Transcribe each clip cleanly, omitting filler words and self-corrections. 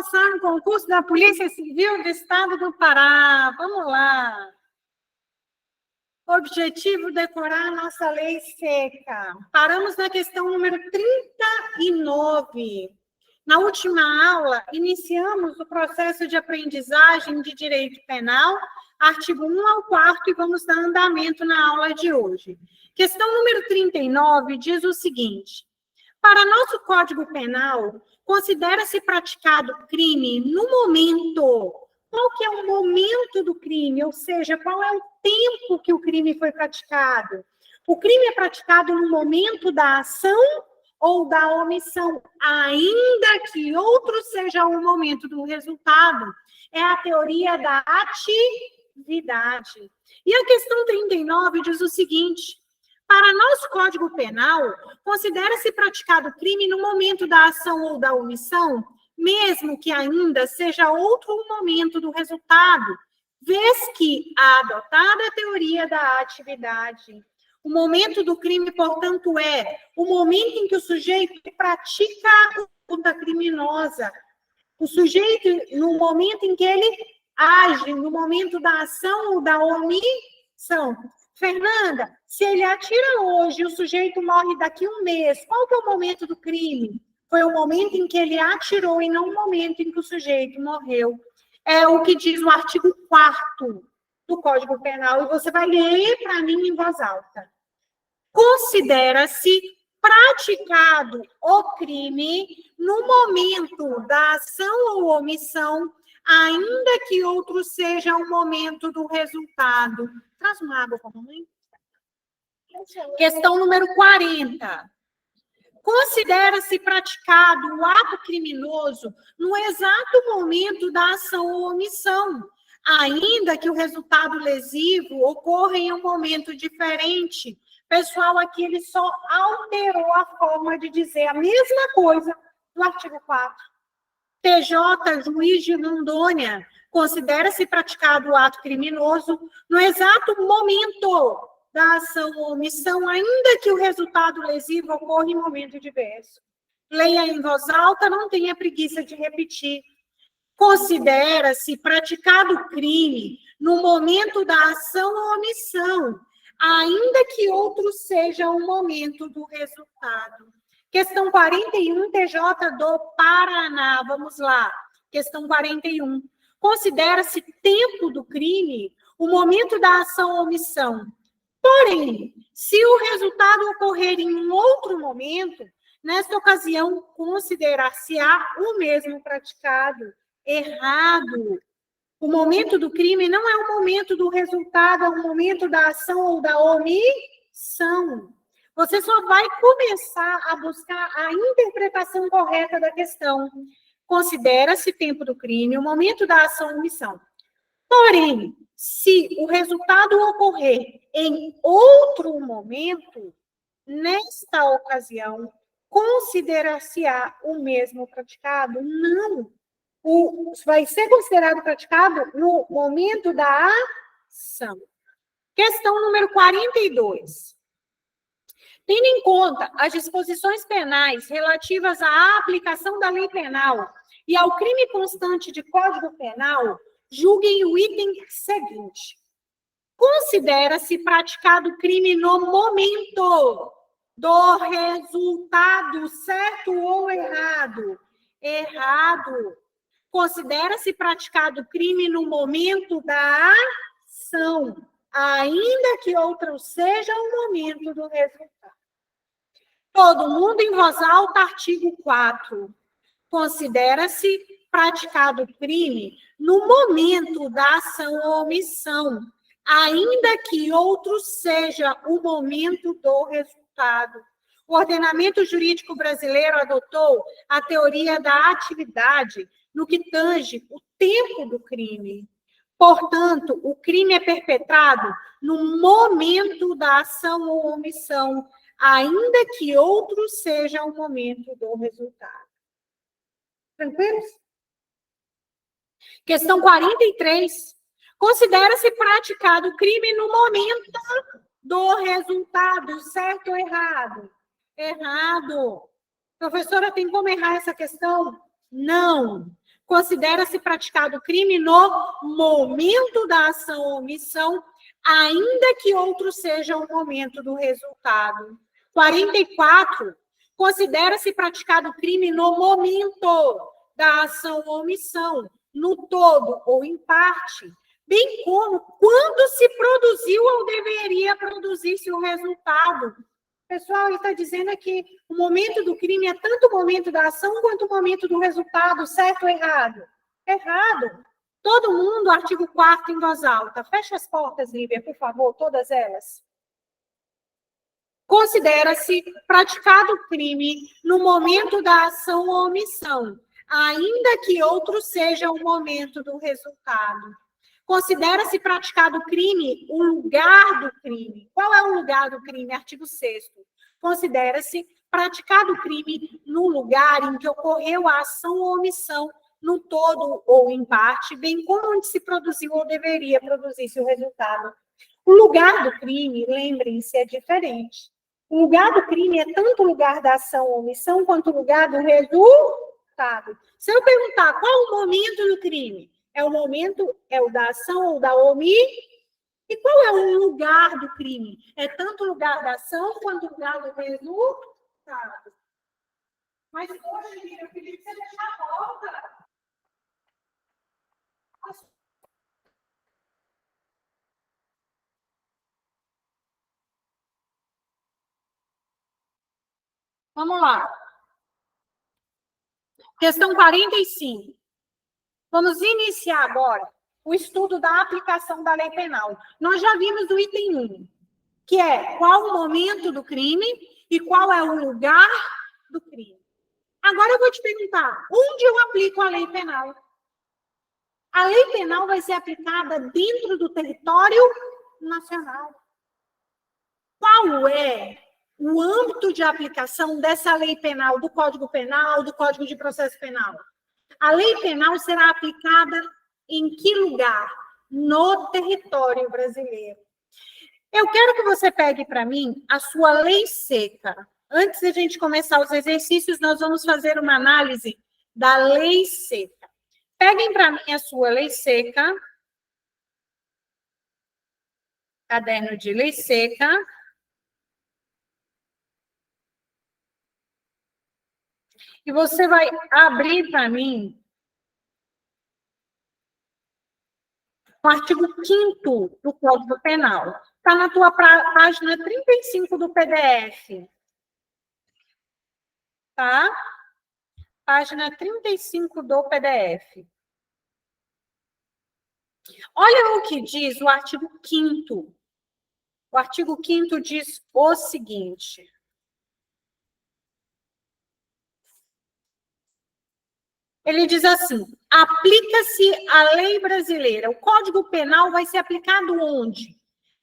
passar no concurso da Polícia Civil do Estado do Pará. Vamos lá. Objetivo, decorar a nossa lei seca. Paramos na questão número 39. Na última aula, iniciamos o processo de aprendizagem de direito penal, artigo 1 ao 4, e vamos dar andamento na aula de hoje. Questão número 39 diz o seguinte: para nosso Código Penal, considera-se praticado crime no momento. Qual que é o momento do crime? Ou seja, qual é o tempo que o crime foi praticado? O crime é praticado no momento da ação ou da omissão, ainda que outro seja o momento do resultado. É a teoria da atividade. E a questão 39 diz o seguinte: para nosso Código Penal, considera-se praticado crime no momento da ação ou da omissão, mesmo que ainda seja outro o momento do resultado, vez que a adotada teoria da atividade. O momento do crime, portanto, é o momento em que o sujeito pratica a conduta criminosa. O sujeito, no momento em que ele age, no momento da ação ou da omissão. Fernanda, se ele atira hoje e o sujeito morre daqui a um mês, qual que é o momento do crime? Foi o momento em que ele atirou e não o momento em que o sujeito morreu. É o que diz o artigo 4º do Código Penal, e você vai ler para mim em voz alta. Considera-se praticado o crime no momento da ação ou omissão, ainda que outro seja o momento do resultado. Traz uma água para a mamãe. Questão número 40. Considera-se praticado o ato criminoso no exato momento da ação ou omissão, ainda que o resultado lesivo ocorra em um momento diferente. Pessoal, aqui ele só alterou a forma de dizer a mesma coisa do artigo 4. TJ, juiz de Rondônia, considera-se praticado o ato criminoso no exato momento da ação ou omissão, ainda que o resultado lesivo ocorra em momento diverso. Leia em voz alta, não tenha preguiça de repetir. Considera-se praticado o crime no momento da ação ou omissão, ainda que outro seja o momento do resultado. Questão 41, TJ do Paraná. Vamos lá. Questão 41. Considera-se tempo do crime o momento da ação ou omissão. Porém, se o resultado ocorrer em um outro momento, nesta ocasião, considerar-se-á o mesmo praticado. Errado. O momento do crime não é o momento do resultado, é o momento da ação ou da omissão. Você só vai começar a buscar a interpretação correta da questão. Considera-se tempo do crime o momento da ação ou omissão. Porém, se o resultado ocorrer em outro momento, nesta ocasião, considerar-se-á o mesmo praticado? Não. Vai ser considerado praticado no momento da ação. Questão número 42. Tendo em conta as disposições penais relativas à aplicação da lei penal e ao crime constante de Código Penal, julguem o item seguinte. Considera-se praticado crime no momento do resultado, certo ou errado? Errado. Considera-se praticado crime no momento da ação, ainda que outro seja o momento do resultado. Todo mundo em voz alta, artigo 4. Considera-se praticado crime no momento da ação ou omissão, ainda que outro seja o momento do resultado. O ordenamento jurídico brasileiro adotou a teoria da atividade no que tange o tempo do crime. Portanto, o crime é perpetrado no momento da ação ou omissão, ainda que outro seja o momento do resultado. Tranquilos? Questão 43. Considera-se praticado crime no momento do resultado, certo ou errado? Errado. Professora, tem como errar essa questão? Não. Considera-se praticado o crime no momento da ação ou omissão, ainda que outro seja o momento do resultado. 44. Considera-se praticado o crime no momento da ação ou omissão, no todo ou em parte, bem como quando se produziu ou deveria produzir-se o resultado. Pessoal, ele está dizendo aqui, o momento do crime é tanto o momento da ação quanto o momento do resultado, certo ou errado? Errado. Todo mundo, artigo 4º em voz alta. Fecha as portas, Lívia, por favor, todas elas. Considera-se praticado o crime no momento da ação ou omissão, ainda que outro seja o momento do resultado. Considera-se praticado o crime o lugar do crime. Qual é o lugar do crime? Artigo 6º. Considera-se praticado o crime no lugar em que ocorreu a ação ou omissão, no todo ou em parte, bem como onde se produziu ou deveria produzir-se o resultado. O lugar do crime, lembrem-se, é diferente. O lugar do crime é tanto o lugar da ação ou omissão quanto o lugar do resultado. Se eu perguntar qual o momento do crime, é o momento, é o da ação ou da omissão? E qual é o lugar do crime? É tanto o lugar da ação quanto o lugar do resultado. Mas, poxa, eu queria que você deixasse a volta. Vamos lá. Questão 45. Vamos iniciar agora o estudo da aplicação da lei penal. Nós já vimos o item 1, que é qual o momento do crime e qual é o lugar do crime. Agora eu vou te perguntar, onde eu aplico a lei penal? A lei penal vai ser aplicada dentro do território nacional. Qual é o âmbito de aplicação dessa lei penal, do Código Penal, do Código de Processo Penal? A lei penal será aplicada em que lugar? No território brasileiro. Eu quero que você pegue para mim a sua lei seca. Antes de a gente começar os exercícios, nós vamos fazer uma análise da lei seca. Peguem para mim a sua lei seca. Caderno de lei seca. E você vai abrir para mim o artigo 5º do Código Penal. Está na tua página 35 do PDF. Tá? Página 35 do PDF. Olha o que diz o artigo 5º. O artigo 5º diz o seguinte. Ele diz assim, aplica-se a lei brasileira. O Código Penal vai ser aplicado onde?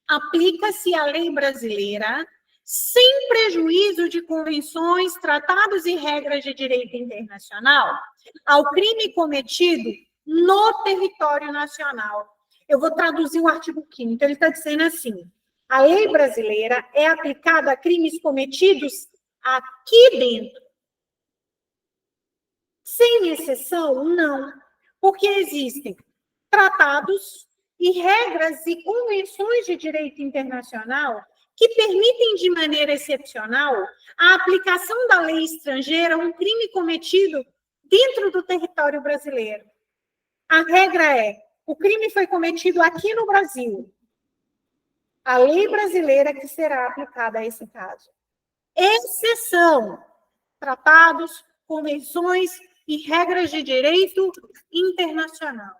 Aplica-se a lei brasileira sem prejuízo de convenções, tratados e regras de direito internacional ao crime cometido no território nacional. Eu vou traduzir o artigo 5º. Ele está dizendo assim, a lei brasileira é aplicada a crimes cometidos aqui dentro. Sem exceção, não, porque existem tratados e regras e convenções de direito internacional que permitem, de maneira excepcional, a aplicação da lei estrangeira a um crime cometido dentro do território brasileiro. A regra é, o crime foi cometido aqui no Brasil. A lei brasileira que será aplicada a esse caso. Exceção, tratados, convenções e regras de direito internacional.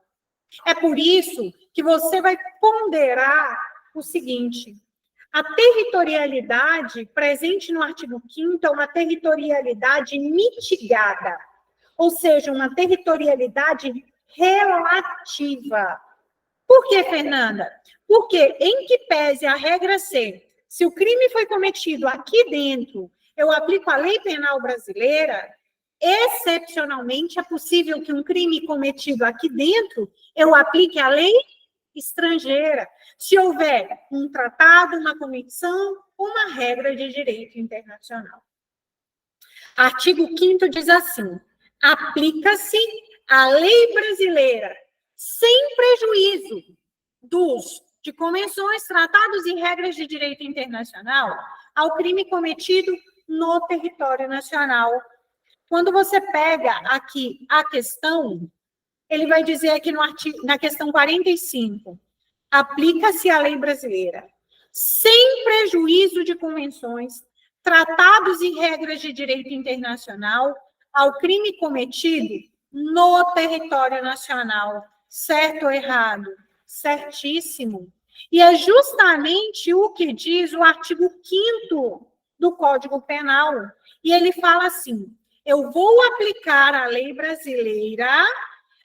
É por isso que você vai ponderar o seguinte, a territorialidade presente no artigo 5º é uma territorialidade mitigada, ou seja, uma territorialidade relativa. Por que, Fernanda? Porque, em que pese a regra ser, se o crime foi cometido aqui dentro, eu aplico a lei penal brasileira, excepcionalmente, é possível que um crime cometido aqui dentro, eu aplique a lei estrangeira, se houver um tratado, uma convenção, uma regra de direito internacional. Artigo 5º diz assim, aplica-se a lei brasileira, sem prejuízo de convenções, tratados e regras de direito internacional, ao crime cometido no território nacional. Quando você pega aqui a questão, ele vai dizer aqui na questão 45, aplica-se a lei brasileira, sem prejuízo de convenções, tratados e regras de direito internacional, ao crime cometido no território nacional. Certo ou errado? Certíssimo. E é justamente o que diz o artigo 5º do Código Penal. E ele fala assim, eu vou aplicar a lei brasileira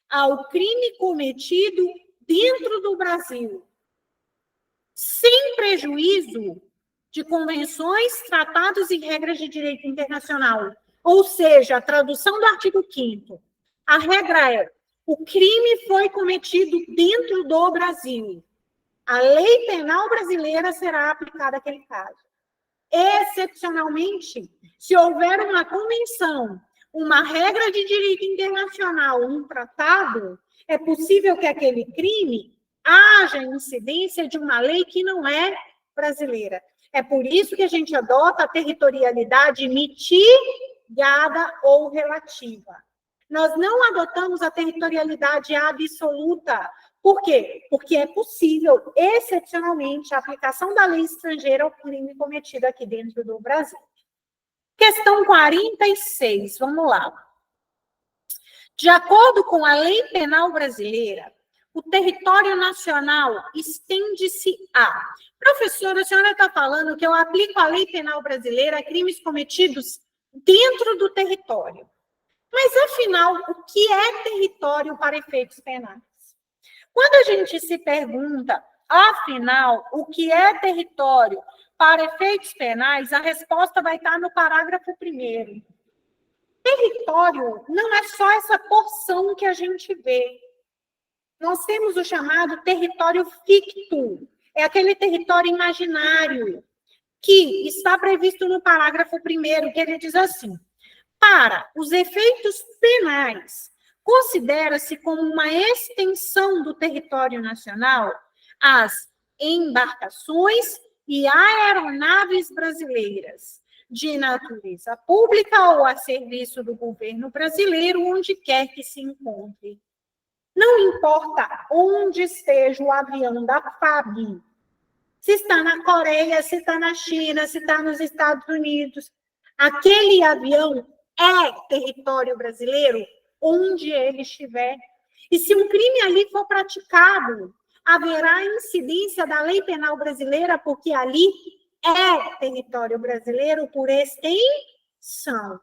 ao crime cometido dentro do Brasil, sem prejuízo de convenções, tratados e regras de direito internacional. Ou seja, a tradução do artigo 5º. A regra é, o crime foi cometido dentro do Brasil. A lei penal brasileira será aplicada àquele caso. Excepcionalmente, se houver uma convenção, uma regra de direito internacional, um tratado, é possível que aquele crime haja incidência de uma lei que não é brasileira. É por isso que a gente adota a territorialidade mitigada ou relativa. Nós não adotamos a territorialidade absoluta. Por quê? Porque é possível, excepcionalmente, a aplicação da lei estrangeira ao crime cometido aqui dentro do Brasil. Questão 46, vamos lá. De acordo com a lei penal brasileira, o território nacional estende-se a... Professora, a senhora está falando que eu aplico a lei penal brasileira a crimes cometidos dentro do território. Mas, afinal, o que é território para efeitos penais? Quando a gente se pergunta, afinal, o que é território para efeitos penais, a resposta vai estar no parágrafo 1º. Território não é só essa porção que a gente vê. Nós temos o chamado território ficto, é aquele território imaginário, que está previsto no parágrafo 1º, que ele diz assim, para os efeitos penais, considera-se como uma extensão do território nacional as embarcações e aeronaves brasileiras, de natureza pública ou a serviço do governo brasileiro, onde quer que se encontre. Não importa onde esteja o avião da FAB, se está na Coreia, se está na China, se está nos Estados Unidos, aquele avião é território brasileiro onde ele estiver. E se um crime ali for praticado, haverá incidência da lei penal brasileira, porque ali é território brasileiro por extensão.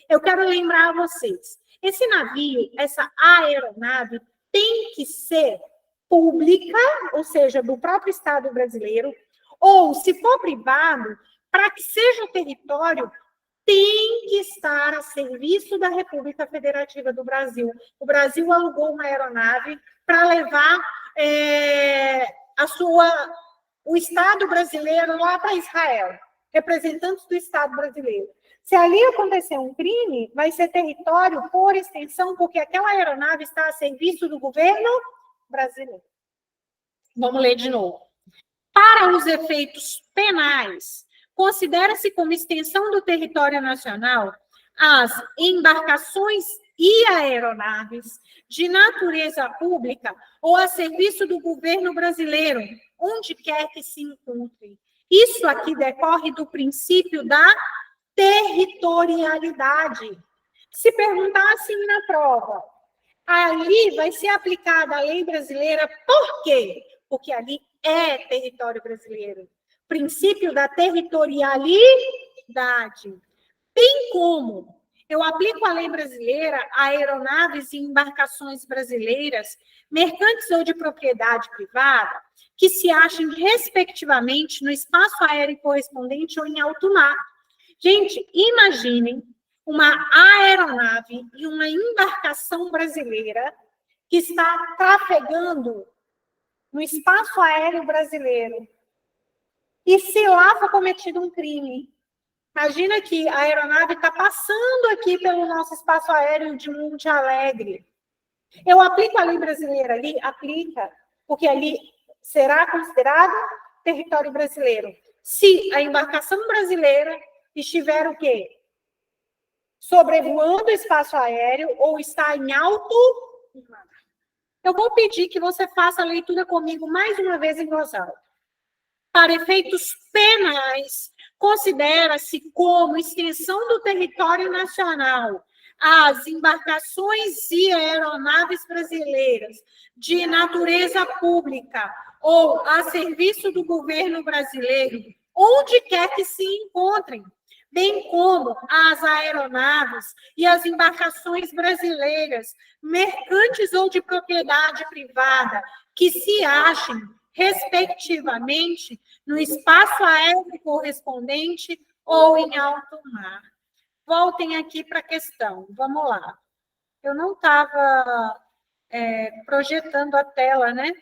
Eu quero lembrar a vocês, esse navio, essa aeronave, tem que ser pública, ou seja, do próprio Estado brasileiro, ou, se for privado, para que seja território, tem que estar a serviço da República Federativa do Brasil. O Brasil alugou uma aeronave para levar o Estado brasileiro lá para Israel, representantes do Estado brasileiro. Se ali acontecer um crime, vai ser território por extensão, porque aquela aeronave está a serviço do governo brasileiro. Vamos ler de novo. Para os efeitos penais, considera-se como extensão do território nacional as embarcações e aeronaves de natureza pública ou a serviço do governo brasileiro, onde quer que se encontre. Isso aqui decorre do princípio da territorialidade. Se perguntar assim na prova, ali vai ser aplicada a lei brasileira, por quê? Porque ali é território brasileiro. Princípio da territorialidade. Bem como eu aplico a lei brasileira a aeronaves e embarcações brasileiras, mercantes ou de propriedade privada, que se achem respectivamente no espaço aéreo correspondente ou em alto mar. Gente, imaginem uma aeronave e uma embarcação brasileira que está trafegando no espaço aéreo brasileiro. E se lá for cometido um crime, imagina que a aeronave está passando aqui pelo nosso espaço aéreo de Monte Alegre. Eu aplico a lei brasileira ali? Aplica, porque ali será considerado território brasileiro. Se a embarcação brasileira estiver o quê? Sobrevoando o espaço aéreo ou está em alto mar. Eu vou pedir que você faça a leitura comigo mais uma vez em voz alta. Para efeitos penais, considera-se como extensão do território nacional as embarcações e aeronaves brasileiras de natureza pública ou a serviço do governo brasileiro, onde quer que se encontrem, bem como as aeronaves e as embarcações brasileiras, mercantes ou de propriedade privada, que se achem, respectivamente, no espaço aéreo correspondente ou em alto mar. Voltem aqui para a questão. Vamos lá. Eu não estava projetando a tela, né?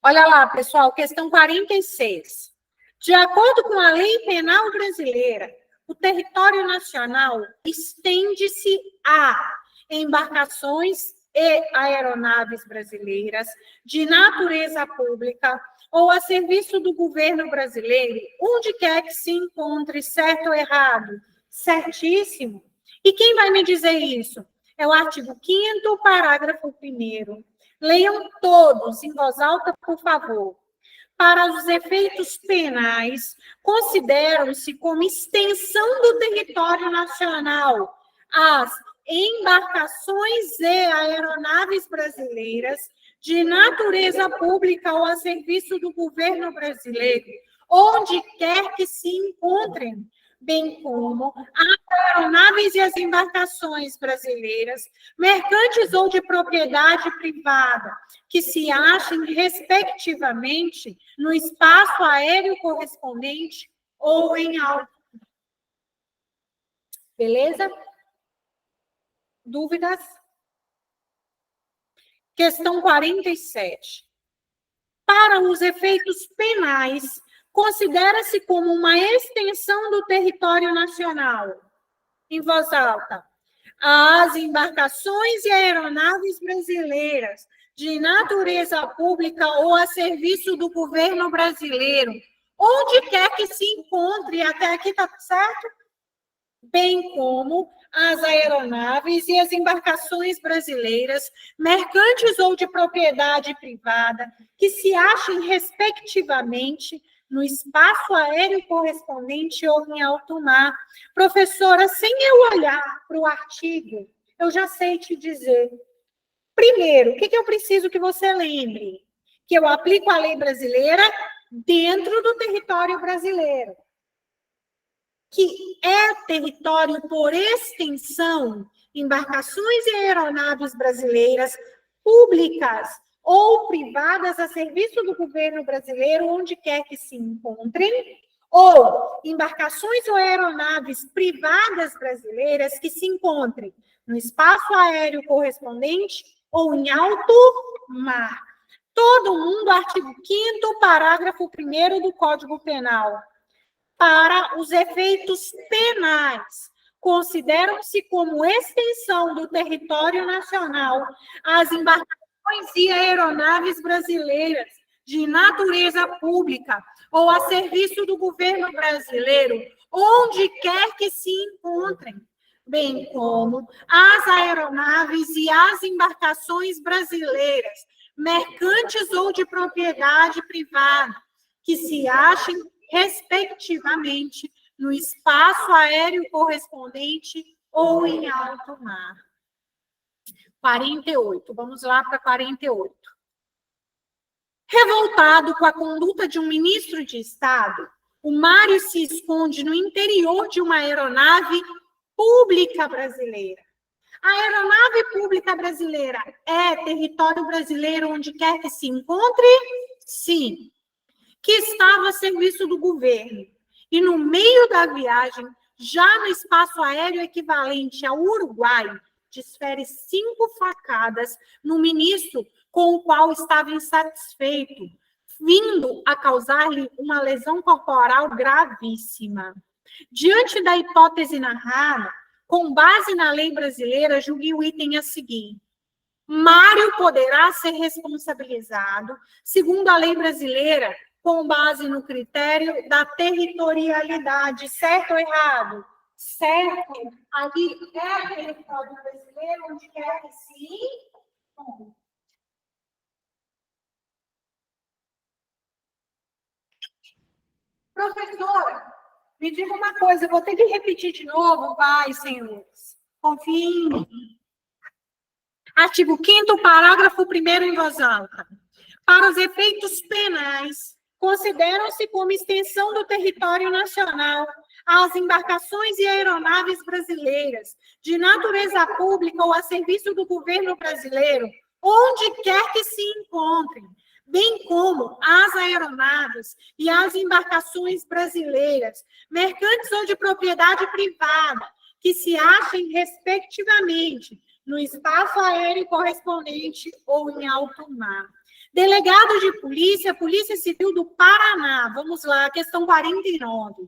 Olha lá, pessoal, questão 46. De acordo com a lei penal brasileira, o território nacional estende-se a embarcações e aeronaves brasileiras de natureza pública ou a serviço do governo brasileiro, onde quer que se encontre, certo ou errado? Certíssimo. E quem vai me dizer isso? É o artigo 5º, parágrafo 1º. Leiam todos em voz alta, por favor. Para os efeitos penais, consideram-se como extensão do território nacional as embarcações e aeronaves brasileiras de natureza pública ou a serviço do governo brasileiro, onde quer que se encontrem, bem como as aeronaves e as embarcações brasileiras, mercantes ou de propriedade privada, que se achem, respectivamente, no espaço aéreo correspondente ou em alto. Beleza? Dúvidas? Questão 47. Para os efeitos penais, considera-se como uma extensão do território nacional. Em voz alta. As embarcações e aeronaves brasileiras de natureza pública ou a serviço do governo brasileiro, onde quer que se encontre, até aqui está certo? Bem como as aeronaves e as embarcações brasileiras, mercantes ou de propriedade privada, que se achem, respectivamente, no espaço aéreo correspondente ou em alto mar. Professora, sem eu olhar para o artigo, eu já sei te dizer. Primeiro, o que eu preciso que você lembre? Que eu aplico a lei brasileira dentro do território brasileiro. Que é território por extensão, embarcações e aeronaves brasileiras públicas ou privadas a serviço do governo brasileiro, onde quer que se encontrem, ou embarcações ou aeronaves privadas brasileiras que se encontrem no espaço aéreo correspondente ou em alto mar. Todo mundo, artigo 5º, parágrafo 1º do Código Penal. Para os efeitos penais, consideram-se como extensão do território nacional as embarcações e aeronaves brasileiras de natureza pública ou a serviço do governo brasileiro, onde quer que se encontrem, bem como as aeronaves e as embarcações brasileiras, mercantes ou de propriedade privada, que se achem, respectivamente, no espaço aéreo correspondente ou em alto mar. 48, vamos lá para 48. Revoltado com a conduta de um ministro de Estado, o Mário se esconde no interior de uma aeronave pública brasileira. A aeronave pública brasileira é território brasileiro onde quer que se encontre? Sim. Que estava a serviço do governo. E no meio da viagem, já no espaço aéreo equivalente ao Uruguai, desfere 5 facadas no ministro com o qual estava insatisfeito, vindo a causar-lhe uma lesão corporal gravíssima. Diante da hipótese narrada, com base na lei brasileira, julgue o item a seguir. Mário poderá ser responsabilizado, segundo a lei brasileira, com base no critério da territorialidade. Certo ou errado? Certo. Ali é território brasileiro, onde quer que sim. Professora, me diga uma coisa, eu vou ter que repetir de novo, vai, senhores. Confie em mim. Artigo 5º, parágrafo 1º em voz alta. Para os efeitos penais, consideram-se como extensão do território nacional as embarcações e aeronaves brasileiras, de natureza pública ou a serviço do governo brasileiro, onde quer que se encontrem, bem como as aeronaves e as embarcações brasileiras, mercantes ou de propriedade privada, que se achem, respectivamente, no espaço aéreo correspondente ou em alto mar. Delegado de polícia, Polícia Civil do Paraná, vamos lá, questão 49.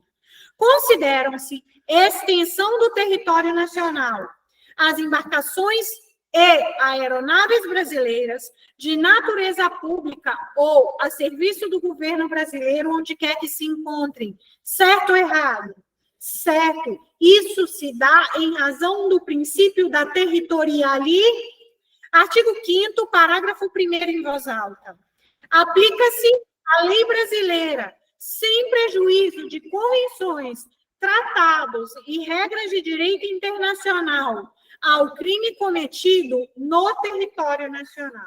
Consideram-se extensão do território nacional as embarcações e aeronaves brasileiras de natureza pública ou a serviço do governo brasileiro, onde quer que se encontrem. Certo ou errado? Certo. Isso se dá em razão do princípio da territorialidade. Artigo 5º, parágrafo 1º em voz alta. Aplica-se a lei brasileira, sem prejuízo de convenções, tratados e regras de direito internacional, ao crime cometido no território nacional.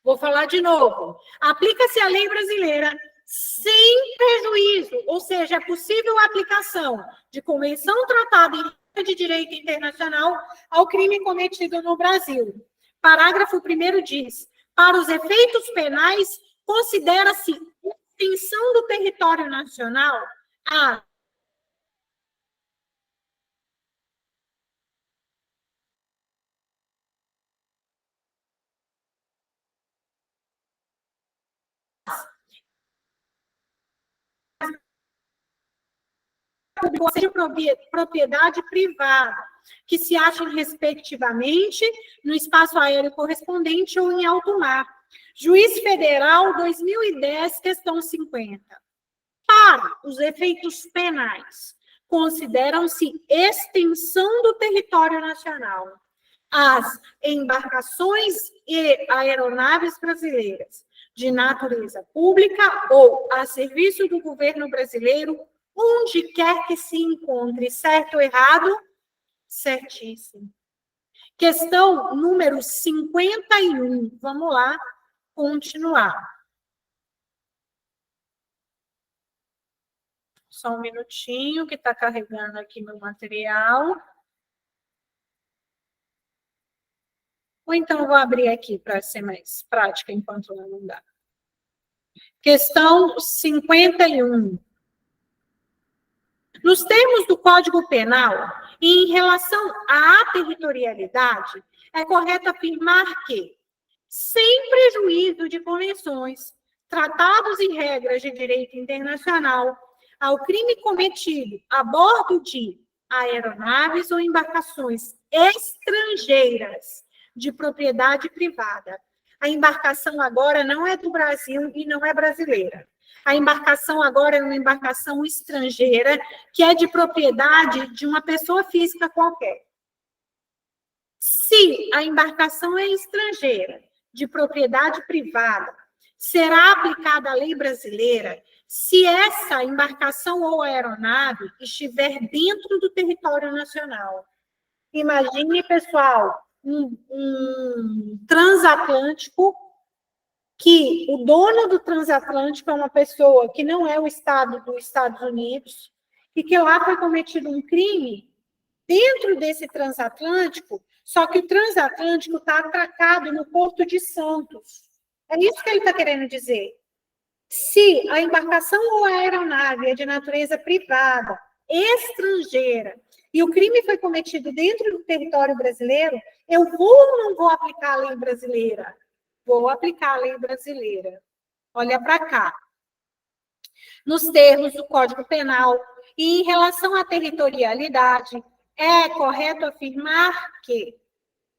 Vou falar de novo. Aplica-se a lei brasileira sem prejuízo, ou seja, é possível a aplicação de convenção, tratado e regra de direito internacional ao crime cometido no Brasil. Parágrafo 1º diz: para os efeitos penais, considera-se extensão do território nacional a de propriedade privada, que se achem, respectivamente, no espaço aéreo correspondente ou em alto mar. Juiz Federal, 2010, questão 50. Para os efeitos penais, consideram-se extensão do território nacional as embarcações e aeronaves brasileiras de natureza pública ou a serviço do governo brasileiro, onde quer que se encontre. Certo ou errado? Certíssimo. Questão número 51. Vamos lá, continuar. Só um minutinho, que está carregando aqui meu material. Ou então eu vou abrir aqui para ser mais prática, enquanto não dá. Questão 51. Nos termos do Código Penal, e em relação à territorialidade, é correto afirmar que, sem prejuízo de convenções, tratados e regras de direito internacional, ao crime cometido a bordo de aeronaves ou embarcações estrangeiras de propriedade privada. A embarcação agora não é do Brasil e não é brasileira. A embarcação agora é uma embarcação estrangeira que é de propriedade de uma pessoa física qualquer. Se a embarcação é estrangeira, de propriedade privada, será aplicada a lei brasileira se essa embarcação ou aeronave estiver dentro do território nacional. Imagine, pessoal, um transatlântico, que o dono do transatlântico é uma pessoa que não é o Estado dos Estados Unidos, e que lá foi cometido um crime dentro desse transatlântico, só que o transatlântico está atracado no Porto de Santos. É isso que ele está querendo dizer. Se a embarcação ou a aeronave é de natureza privada, estrangeira, e o crime foi cometido dentro do território brasileiro, eu vou ou não vou aplicar a lei brasileira? Vou aplicar a lei brasileira. Olha para cá. Nos termos do Código Penal E em relação à territorialidade, é correto afirmar que,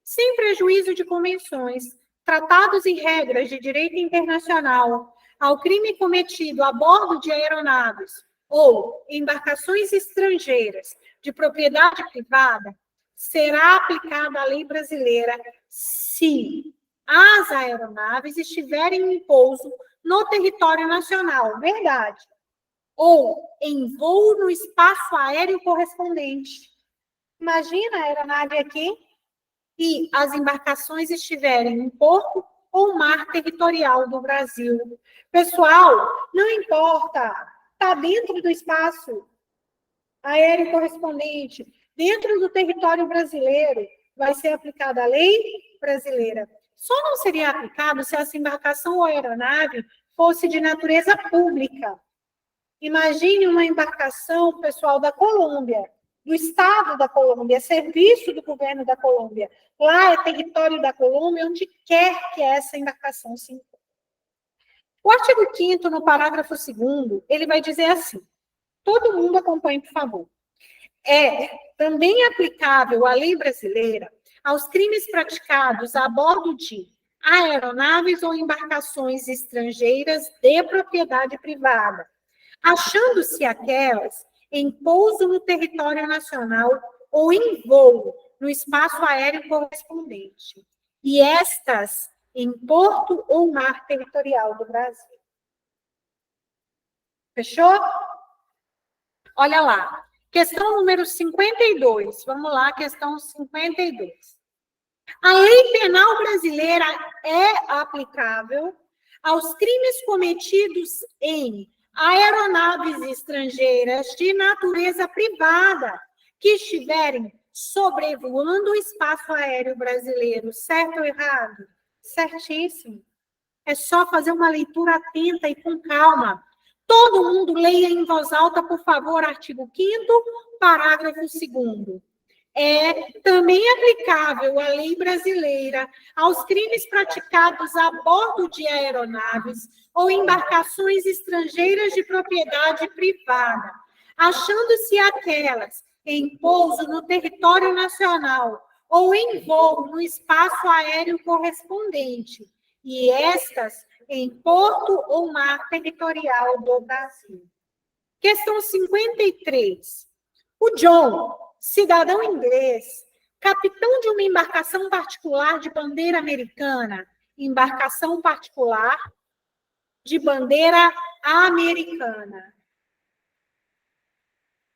sem prejuízo de convenções, tratados e regras de direito internacional, ao crime cometido a bordo de aeronaves ou embarcações estrangeiras de propriedade privada, será aplicada a lei brasileira se as aeronaves estiverem em pouso no território nacional, verdade, ou em voo no espaço aéreo correspondente. Imagina a aeronave aqui e as embarcações estiverem em porto ou mar territorial do Brasil. Pessoal, não importa, está dentro do espaço aéreo correspondente, dentro do território brasileiro, vai ser aplicada a lei brasileira. Só não seria aplicado se essa embarcação ou aeronave fosse de natureza pública. Imagine uma embarcação, pessoal, da Colômbia, do Estado da Colômbia, serviço do governo da Colômbia. Lá é território da Colômbia, onde quer que essa embarcação se encontre. O artigo 5º, no parágrafo 2º, ele vai dizer assim, todo mundo acompanhe, por favor. É também aplicável a lei brasileira aos crimes praticados a bordo de aeronaves ou embarcações estrangeiras de propriedade privada, achando-se aquelas em pouso no território nacional ou em voo no espaço aéreo correspondente, e estas em porto ou mar territorial do Brasil. Fechou? Olha lá. Questão número 52. Vamos lá, questão 52. A lei penal brasileira é aplicável aos crimes cometidos em aeronaves estrangeiras de natureza privada que estiverem sobrevoando o espaço aéreo brasileiro. Certo ou errado? Certíssimo. É só fazer uma leitura atenta e com calma. Todo mundo leia em voz alta, por favor, artigo 5º, parágrafo 2º. É também aplicável a lei brasileira aos crimes praticados a bordo de aeronaves ou embarcações estrangeiras de propriedade privada, achando-se aquelas em pouso no território nacional ou em voo no espaço aéreo correspondente, e estas em porto ou mar territorial do Brasil. Questão 53. O John, cidadão inglês, capitão de uma embarcação particular de bandeira americana, embarcação particular de bandeira americana.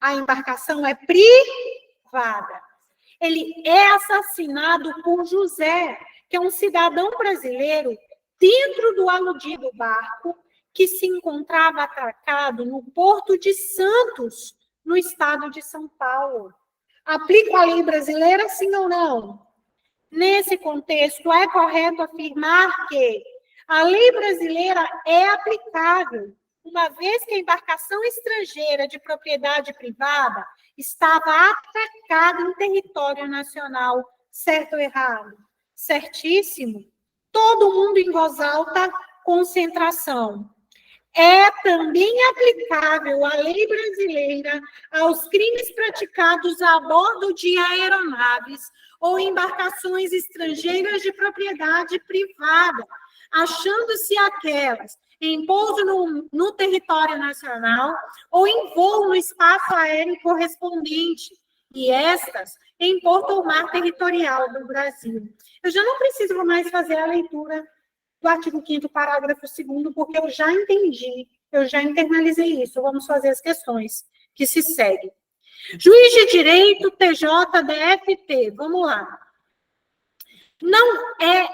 A embarcação é privada. Ele é assassinado por José, que é um cidadão brasileiro, dentro do aludido barco, que se encontrava atracado no Porto de Santos, no estado de São Paulo. Aplica a lei brasileira, sim ou não? Nesse contexto, é correto afirmar que a lei brasileira é aplicável, uma vez que a embarcação estrangeira de propriedade privada estava atracada em território nacional. Certo ou errado? Certíssimo. Todo mundo em voz alta, concentração. É também aplicável a lei brasileira aos crimes praticados a bordo de aeronaves ou embarcações estrangeiras de propriedade privada, achando-se aquelas em pouso no território nacional ou em voo no espaço aéreo correspondente, e estas em porto ou mar territorial do Brasil. Eu já não preciso mais fazer a leitura do artigo 5º, parágrafo 2º, porque eu já entendi, eu já internalizei isso. Vamos fazer as questões que se seguem. Juiz de Direito, TJ, DFT, vamos lá. Não é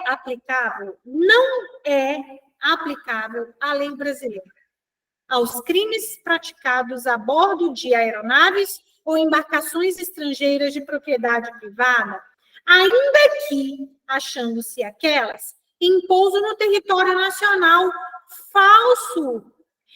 aplicável a lei brasileira aos crimes praticados a bordo de aeronaves ou embarcações estrangeiras de propriedade privada, ainda que, achando-se aquelas, em pouso no território nacional. Falso!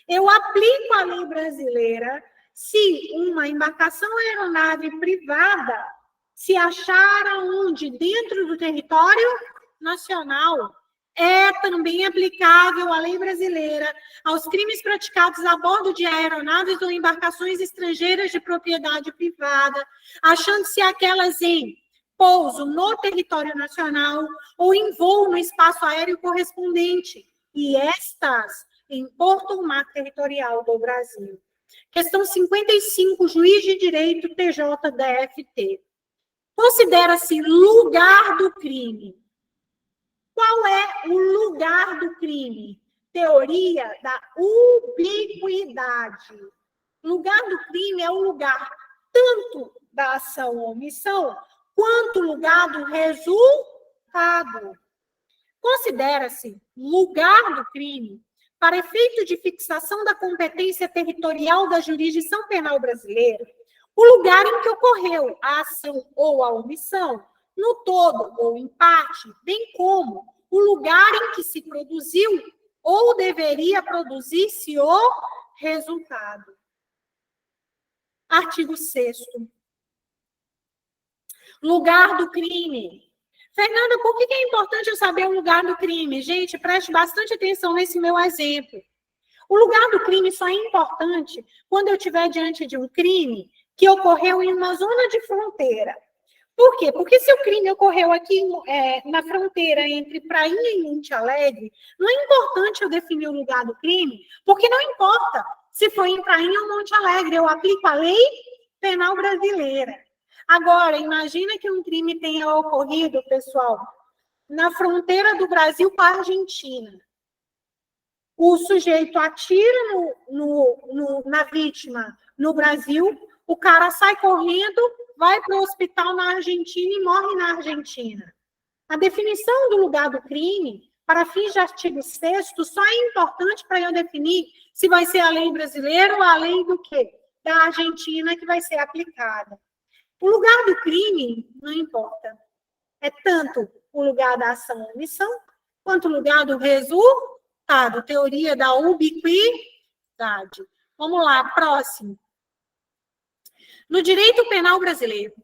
Eu aplico a lei brasileira se uma embarcação aeronave privada se achar aonde? Dentro do território nacional. é também aplicável à lei brasileira aos crimes praticados a bordo de aeronaves ou embarcações estrangeiras de propriedade privada, achando-se aquelas em pouso no território nacional ou em voo no espaço aéreo correspondente, e estas em porto ou mar territorial do Brasil. Questão 55, juiz de direito TJDFT. Considera-se lugar do crime. Qual é o lugar do crime? Teoria da ubiquidade. Lugar do crime é o lugar tanto da ação ou omissão, quanto lugar do resultado. Considera-se lugar do crime, para efeito de fixação da competência territorial da jurisdição penal brasileira, o lugar em que ocorreu a ação ou a omissão, no todo ou em parte, bem como o lugar em que se produziu ou deveria produzir-se o resultado. Artigo 6º. Lugar do crime. Fernanda, por que é importante eu saber o lugar do crime? Gente, preste bastante atenção nesse meu exemplo. O lugar do crime só é importante quando eu estiver diante de um crime que ocorreu em uma zona de fronteira. Por quê? Porque se o crime ocorreu aqui na fronteira entre Prainha e Monte Alegre, não é importante eu definir o lugar do crime, porque não importa se foi em Prainha ou Monte Alegre, eu aplico a lei penal brasileira. Agora, imagina que um crime tenha ocorrido, pessoal, na fronteira do Brasil com a Argentina. O sujeito atira na vítima no Brasil, o cara sai correndo, vai para o hospital na Argentina e morre na Argentina. A definição do lugar do crime, para fins de artigo 6º, só é importante para eu definir se vai ser a lei brasileira ou a lei do quê? Da Argentina que vai ser aplicada. O lugar do crime não importa. É tanto o lugar da ação ou omissão, quanto o lugar do resultado. Teoria da ubiquidade. Vamos lá, próximo. No direito penal brasileiro,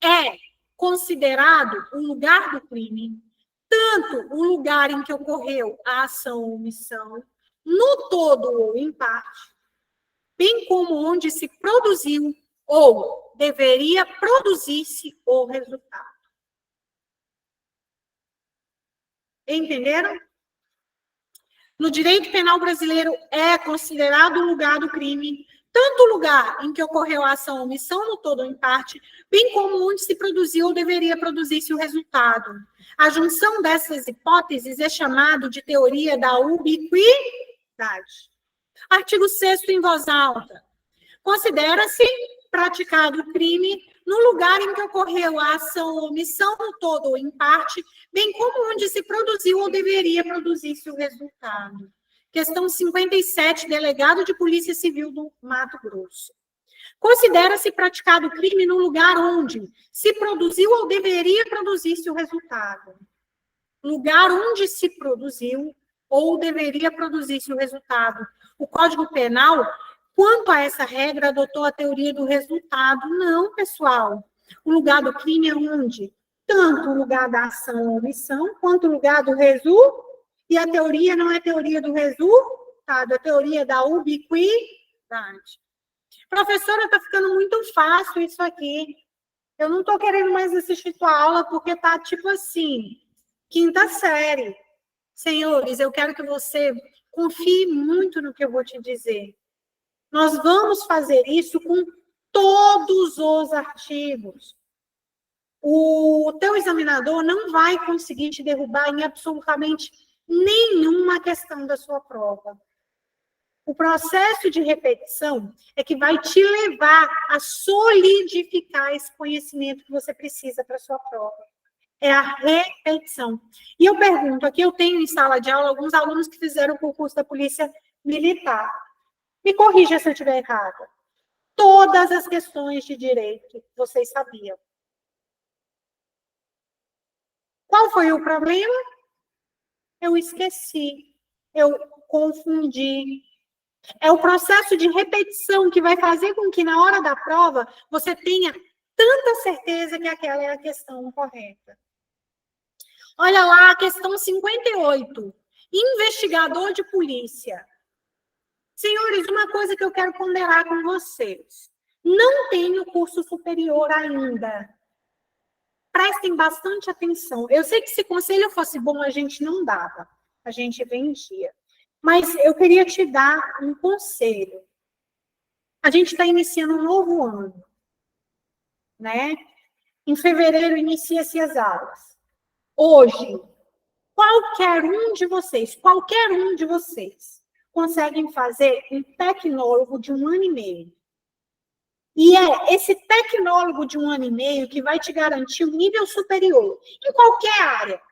é considerado o lugar do crime, tanto o lugar em que ocorreu a ação ou omissão, no todo ou em parte, bem como onde se produziu ou deveria produzir-se o resultado. Entenderam? No direito penal brasileiro, é considerado o lugar do crime, tanto o lugar em que ocorreu a ação ou omissão, no todo ou em parte, bem como onde se produziu ou deveria produzir-se o resultado. A junção dessas hipóteses é chamado de teoria da ubiquidade. Artigo 6º em voz alta. Considera-se praticado o crime no lugar em que ocorreu a ação ou omissão, no todo ou em parte, bem como onde se produziu ou deveria produzir-se o resultado. Questão 57, delegado de Polícia Civil do Mato Grosso. Considera-se praticado o crime no lugar onde se produziu ou deveria produzir-se o resultado. Lugar onde se produziu ou deveria produzir-se o resultado. O Código Penal, quanto a essa regra, adotou a teoria do resultado. Não, pessoal. O lugar do crime é onde? Tanto o lugar da ação ou omissão, quanto o lugar do resultado. E a teoria não é teoria do resultado, é teoria da ubiquidade. Professora, está ficando muito fácil isso aqui. Eu não estou querendo mais assistir tua aula, porque está tipo assim, 5ª série. Senhores, eu quero que você confie muito no que eu vou te dizer. Nós vamos fazer isso com todos os artigos. O teu examinador não vai conseguir te derrubar em absolutamente nenhuma questão da sua prova. O processo de repetição é que vai te levar a solidificar esse conhecimento que você precisa para a sua prova. É a repetição. E eu pergunto, aqui eu tenho em sala de aula alguns alunos que fizeram o concurso da Polícia Militar. Me corrija se eu estiver errada. Todas as questões de direito vocês sabiam. Qual foi o problema? Eu esqueci, eu confundi. É o processo de repetição que vai fazer com que, na hora da prova, você tenha tanta certeza que aquela é a questão correta. Olha lá a questão 58. Investigador de polícia. Senhores, uma coisa que eu quero ponderar com vocês. Não tenho curso superior ainda. Prestem bastante atenção. Eu sei que se conselho fosse bom, a gente não dava. A gente vendia. Mas eu queria te dar um conselho. A gente está iniciando um novo ano, né? Em fevereiro inicia-se as aulas. Hoje, qualquer um de vocês conseguem fazer um tecnólogo de 1 ano e meio. E é esse tecnólogo de 1 ano e meio que vai te garantir um nível superior em qualquer área.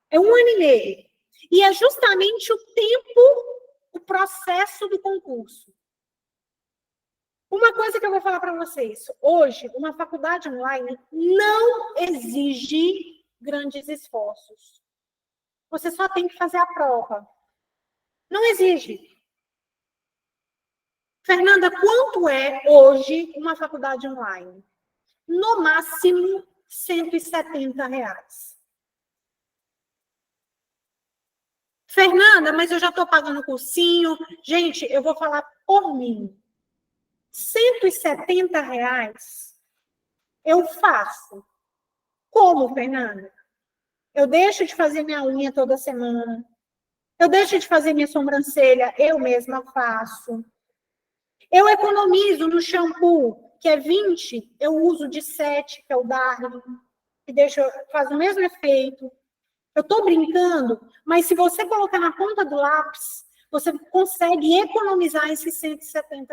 É 1 ano e meio. E é justamente o tempo, o processo do concurso. Uma coisa que eu vou falar para vocês. Hoje, uma faculdade online não exige grandes esforços. Você só tem que fazer a prova. Não exige. Fernanda, quanto é hoje uma faculdade online? No máximo, R$170. Fernanda, mas eu já estou pagando cursinho. Gente, eu vou falar por mim. R$170 eu faço. Como, Fernanda? Eu deixo de fazer minha unha toda semana. Eu deixo de fazer minha sobrancelha, eu mesma faço. Eu economizo no shampoo, que é 20, eu uso de 7, que é o Darling, que faz o mesmo efeito. Eu estou brincando, mas se você colocar na ponta do lápis, você consegue economizar esses R$170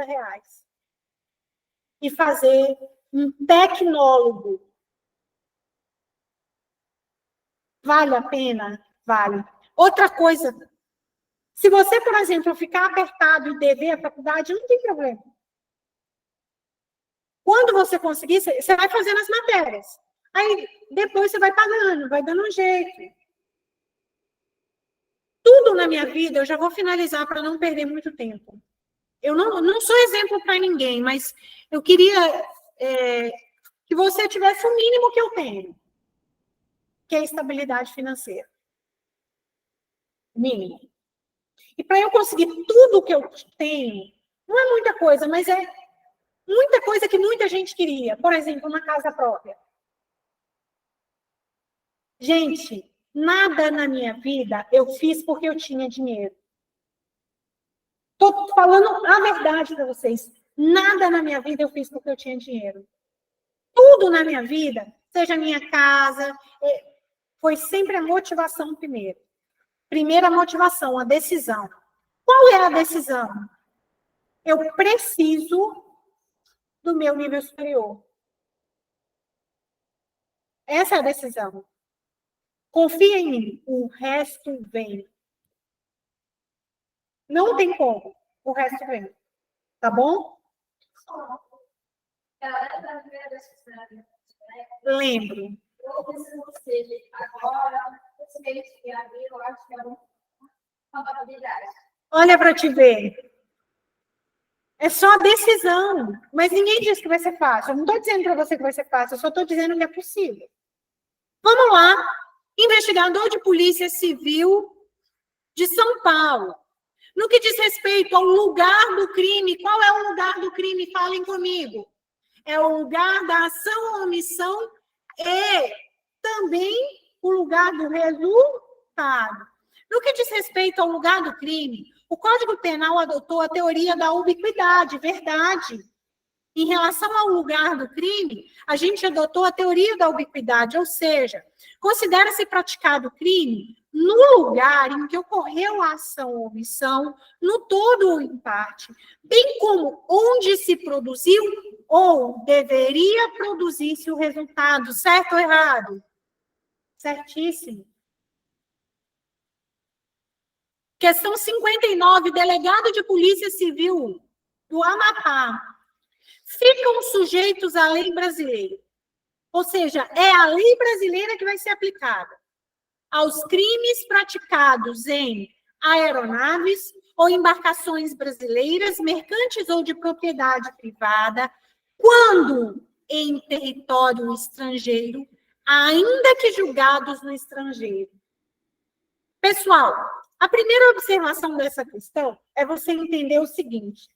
e fazer um tecnólogo. Vale a pena? Vale. Outra coisa, se você, por exemplo, ficar apertado e dever a faculdade, não tem problema. Quando você conseguir, você vai fazendo as matérias. Aí, depois você vai pagando, vai dando um jeito. Tudo na minha vida, eu já vou finalizar para não perder muito tempo. Eu não sou exemplo para ninguém, mas eu queria que você tivesse o mínimo que eu tenho, que é a estabilidade financeira. Mínimo. E para eu conseguir tudo que eu tenho, não é muita coisa, mas é muita coisa que muita gente queria. Por exemplo, uma casa própria. Gente, nada na minha vida eu fiz porque eu tinha dinheiro. Estou falando a verdade para vocês. Nada na minha vida eu fiz porque eu tinha dinheiro. Tudo na minha vida, seja a minha casa, foi sempre a motivação primeiro. Primeira motivação, a decisão. Qual é a decisão? Eu preciso do meu nível superior. Essa é a decisão. Confia em mim, o resto vem. Não tem como, o resto vem. Tá bom? Lembro. Olha para te ver. É só a decisão. Mas ninguém diz que vai ser fácil. Eu não estou dizendo para você que vai ser fácil, eu só estou dizendo que é possível. Vamos lá. Investigador de Polícia Civil de São Paulo. No que diz respeito ao lugar do crime, qual é o lugar do crime? Falem comigo. É o lugar da ação ou omissão e também o lugar do resultado. No que diz respeito ao lugar do crime, o Código Penal adotou a teoria da ubiquidade, verdade. Em relação ao lugar do crime, a gente adotou a teoria da ubiquidade, ou seja, considera-se praticado o crime no lugar em que ocorreu a ação ou omissão, no todo ou em parte, bem como onde se produziu ou deveria produzir-se o resultado, certo ou errado? Certíssimo. Questão 59, delegado de Polícia Civil do Amapá. Ficam sujeitos à lei brasileira. Ou seja, é a lei brasileira que vai ser aplicada aos crimes praticados em aeronaves ou embarcações brasileiras, mercantes ou de propriedade privada, quando em território estrangeiro, ainda que julgados no estrangeiro. Pessoal, a primeira observação dessa questão é você entender o seguinte: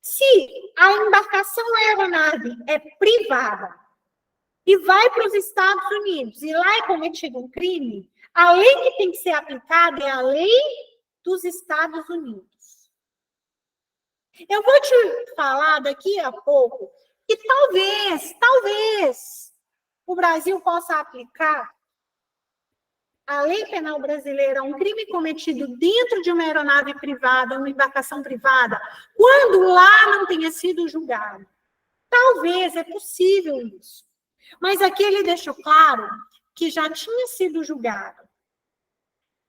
se a embarcação aeronave é privada e vai para os Estados Unidos e lá é cometido um crime, a lei que tem que ser aplicada é a lei dos Estados Unidos. Eu vou te falar daqui a pouco que talvez o Brasil possa aplicar a lei penal brasileira a um crime cometido dentro de uma aeronave privada, uma embarcação privada, quando lá não tenha sido julgado. Talvez, é possível isso. Mas aqui ele deixou claro que já tinha sido julgado.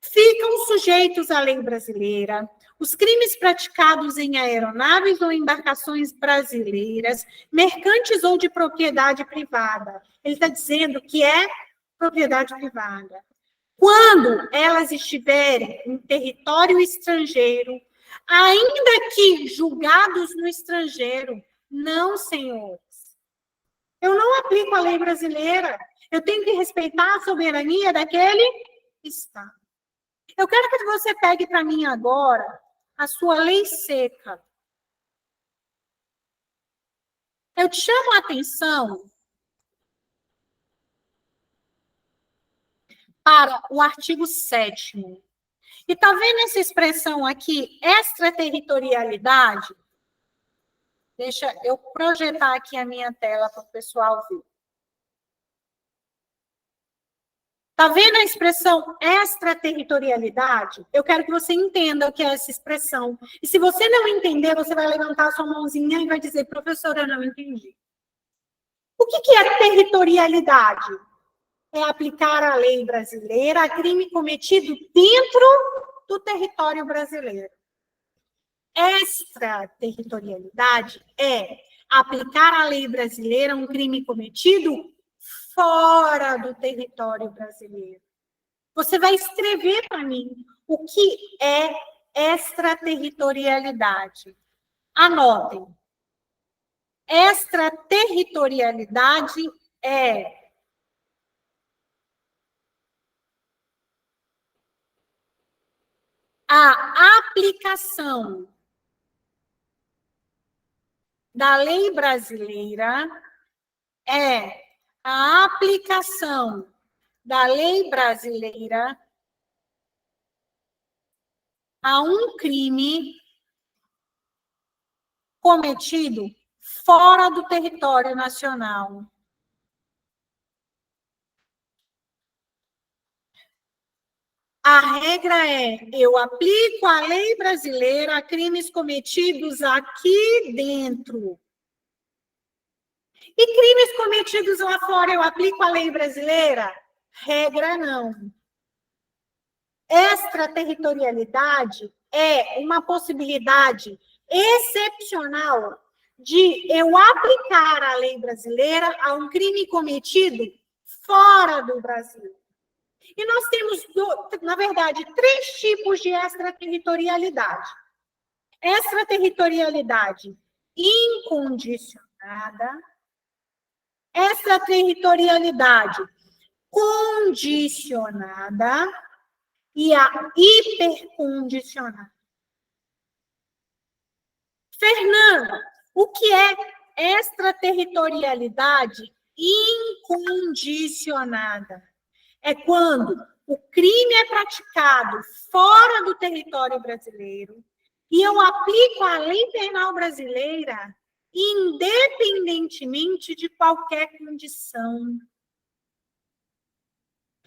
Ficam sujeitos à lei brasileira os crimes praticados em aeronaves ou embarcações brasileiras, mercantes ou de propriedade privada. Ele está dizendo que é propriedade privada. Quando elas estiverem em território estrangeiro, ainda que julgados no estrangeiro, não, senhores. Eu não aplico a lei brasileira. Eu tenho que respeitar a soberania daquele Estado. Eu quero que você pegue para mim agora a sua lei seca. Eu te chamo a atenção para o artigo 7º. E está vendo essa expressão aqui, extraterritorialidade? Deixa eu projetar aqui a minha tela para o pessoal ver. Está vendo a expressão extraterritorialidade? Eu quero que você entenda o que é essa expressão. E se você não entender, você vai levantar a sua mãozinha e vai dizer, professora, eu não entendi. O que é territorialidade? É aplicar a lei brasileira a crime cometido dentro do território brasileiro. Extraterritorialidade é aplicar a lei brasileira a um crime cometido fora do território brasileiro. Você vai escrever para mim o que é extraterritorialidade. Anotem. Extraterritorialidade é a aplicação da lei brasileira, a aplicação da lei brasileira a um crime cometido fora do território nacional. A regra é, eu aplico a lei brasileira a crimes cometidos aqui dentro. E crimes cometidos lá fora, eu aplico a lei brasileira? Regra não. Extraterritorialidade é uma possibilidade excepcional de eu aplicar a lei brasileira a um crime cometido fora do Brasil. E nós temos, na verdade, 3 tipos de extraterritorialidade. Extraterritorialidade incondicionada, extraterritorialidade condicionada e a hipercondicionada. Fernanda, o que é extraterritorialidade incondicionada? É quando o crime é praticado fora do território brasileiro e eu aplico a lei penal brasileira independentemente de qualquer condição.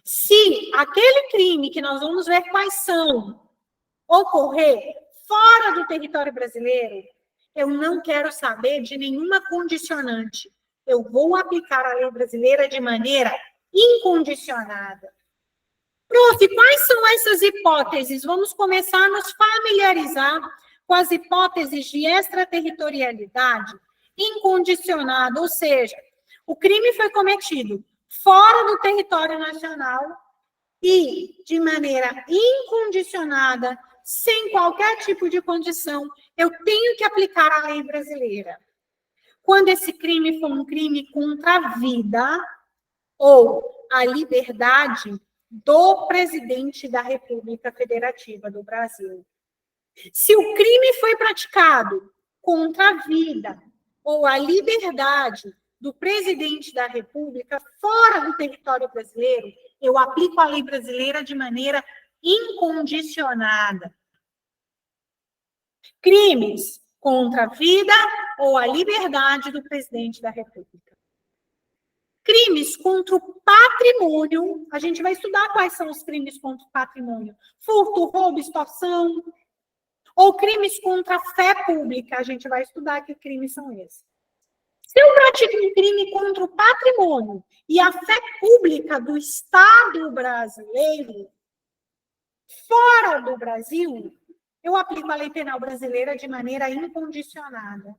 Se aquele crime, que nós vamos ver quais são, ocorrer fora do território brasileiro, eu não quero saber de nenhuma condicionante. Eu vou aplicar a lei brasileira de maneira incondicionada. Prof, quais são essas hipóteses? Vamos começar a nos familiarizar com as hipóteses de extraterritorialidade incondicionada, ou seja, o crime foi cometido fora do território nacional e, de maneira incondicionada, sem qualquer tipo de condição, eu tenho que aplicar a lei brasileira. Quando esse crime for um crime contra a vida ou a liberdade do presidente da República Federativa do Brasil. Se o crime foi praticado contra a vida ou a liberdade do presidente da República fora do território brasileiro, eu aplico a lei brasileira de maneira incondicionada. Crimes contra a vida ou a liberdade do presidente da República. Crimes contra o patrimônio, a gente vai estudar quais são os crimes contra o patrimônio. Furto, roubo, extorsão, ou crimes contra a fé pública, a gente vai estudar que crimes são esses. Se eu pratico um crime contra o patrimônio e a fé pública do Estado brasileiro, fora do Brasil, eu aplico a lei penal brasileira de maneira incondicionada.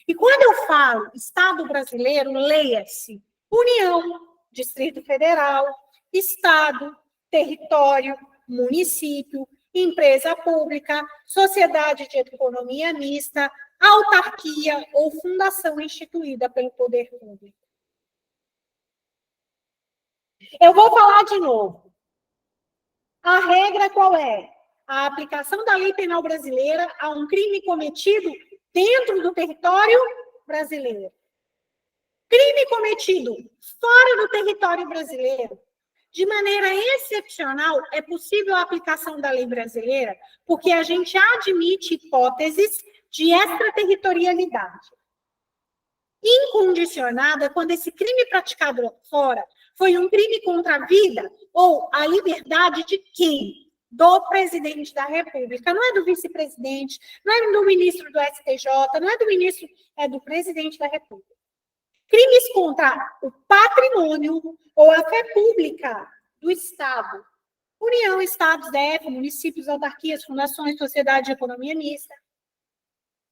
E quando eu falo Estado brasileiro, leia-se União, Distrito Federal, Estado, território, município, empresa pública, sociedade de economia mista, autarquia ou fundação instituída pelo poder público. Eu vou falar de novo. A regra qual é? A aplicação da lei penal brasileira a um crime cometido dentro do território brasileiro. Crime cometido fora do território brasileiro, de maneira excepcional, é possível a aplicação da lei brasileira, porque a gente admite hipóteses de extraterritorialidade. Incondicionada, quando esse crime praticado lá fora foi um crime contra a vida ou a liberdade de quem? Do presidente da República, não é do vice-presidente, não é do ministro do STJ, não é do ministro, é do presidente da República. Crimes contra o patrimônio ou a fé pública do Estado. União, Estados, DF, municípios, autarquias, fundações, sociedade de economia mista.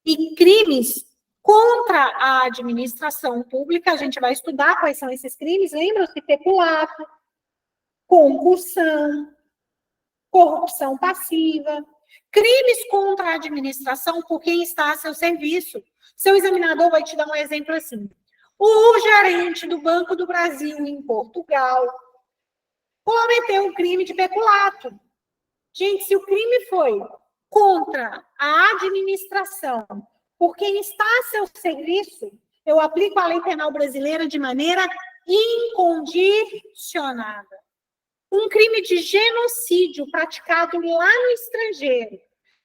E crimes contra a administração pública, a gente vai estudar quais são esses crimes. Lembram-se? Peculato, concussão, corrupção passiva. Crimes contra a administração por quem está a seu serviço. Seu examinador vai te dar um exemplo assim. O gerente do Banco do Brasil em Portugal cometeu um crime de peculato. Gente, se o crime foi contra a administração por quem está a seu serviço, eu aplico a lei penal brasileira de maneira incondicionada. Um crime de genocídio praticado lá no estrangeiro,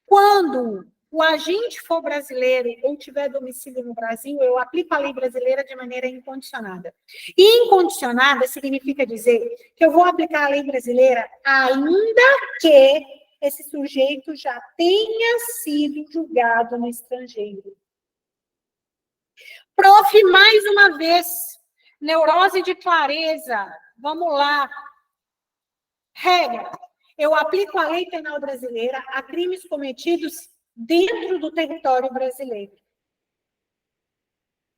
quando o agente for brasileiro ou tiver domicílio no Brasil, eu aplico a lei brasileira de maneira incondicionada. E incondicionada significa dizer que eu vou aplicar a lei brasileira ainda que esse sujeito já tenha sido julgado no estrangeiro. Prof, mais uma vez, neurose de clareza. Vamos lá. Regra. Eu aplico a lei penal brasileira a crimes cometidos dentro do território brasileiro.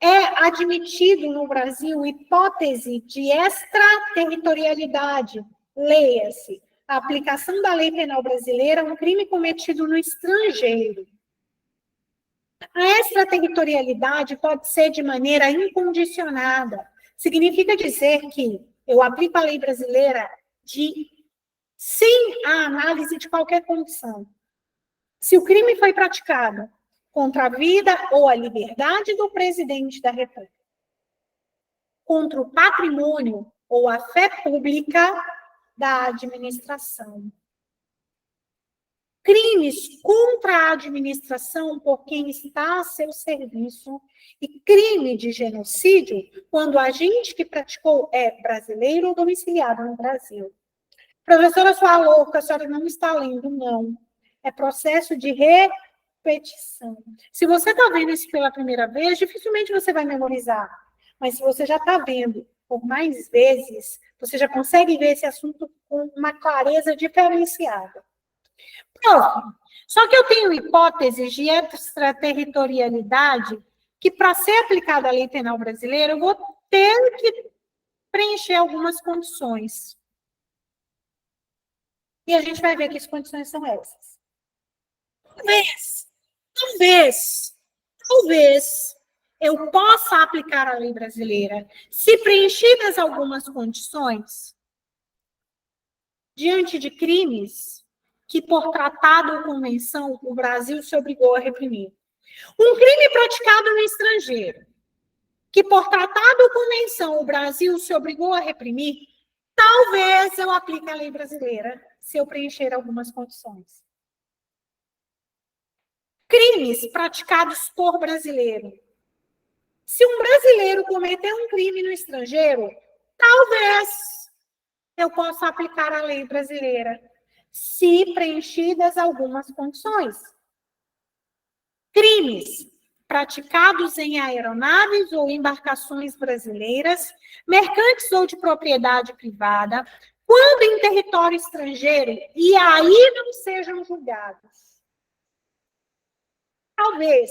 É admitido no Brasil hipótese de extraterritorialidade. Leia-se. A aplicação da lei penal brasileira a um crime cometido no estrangeiro. A extraterritorialidade pode ser de maneira incondicionada. Significa dizer que eu aplico a lei brasileira sem a análise de qualquer condição. Se o crime foi praticado contra a vida ou a liberdade do presidente da República, contra o patrimônio ou a fé pública da administração. Crimes contra a administração por quem está a seu serviço e crime de genocídio quando o agente que praticou é brasileiro ou domiciliado no Brasil. Professora, sua louca, a senhora não está lendo, não. É processo de repetição. Se você está vendo isso pela primeira vez, dificilmente você vai memorizar. Mas se você já está vendo por mais vezes, você já consegue ver esse assunto com uma clareza diferenciada. Pronto. Só que eu tenho hipóteses de extraterritorialidade que, para ser aplicada a lei penal brasileira, eu vou ter que preencher algumas condições. E a gente vai ver que as condições são essas. Talvez eu possa aplicar a lei brasileira, se preenchidas algumas condições, diante de crimes que, por tratado ou convenção, o Brasil se obrigou a reprimir. Um crime praticado no estrangeiro, que, por tratado ou convenção, o Brasil se obrigou a reprimir, talvez eu aplique a lei brasileira, se eu preencher algumas condições. Crimes praticados por brasileiro. Se um brasileiro cometer um crime no estrangeiro, talvez eu possa aplicar a lei brasileira, se preenchidas algumas condições. Crimes praticados em aeronaves ou embarcações brasileiras, mercantes ou de propriedade privada, quando em território estrangeiro, e aí não sejam julgados. Talvez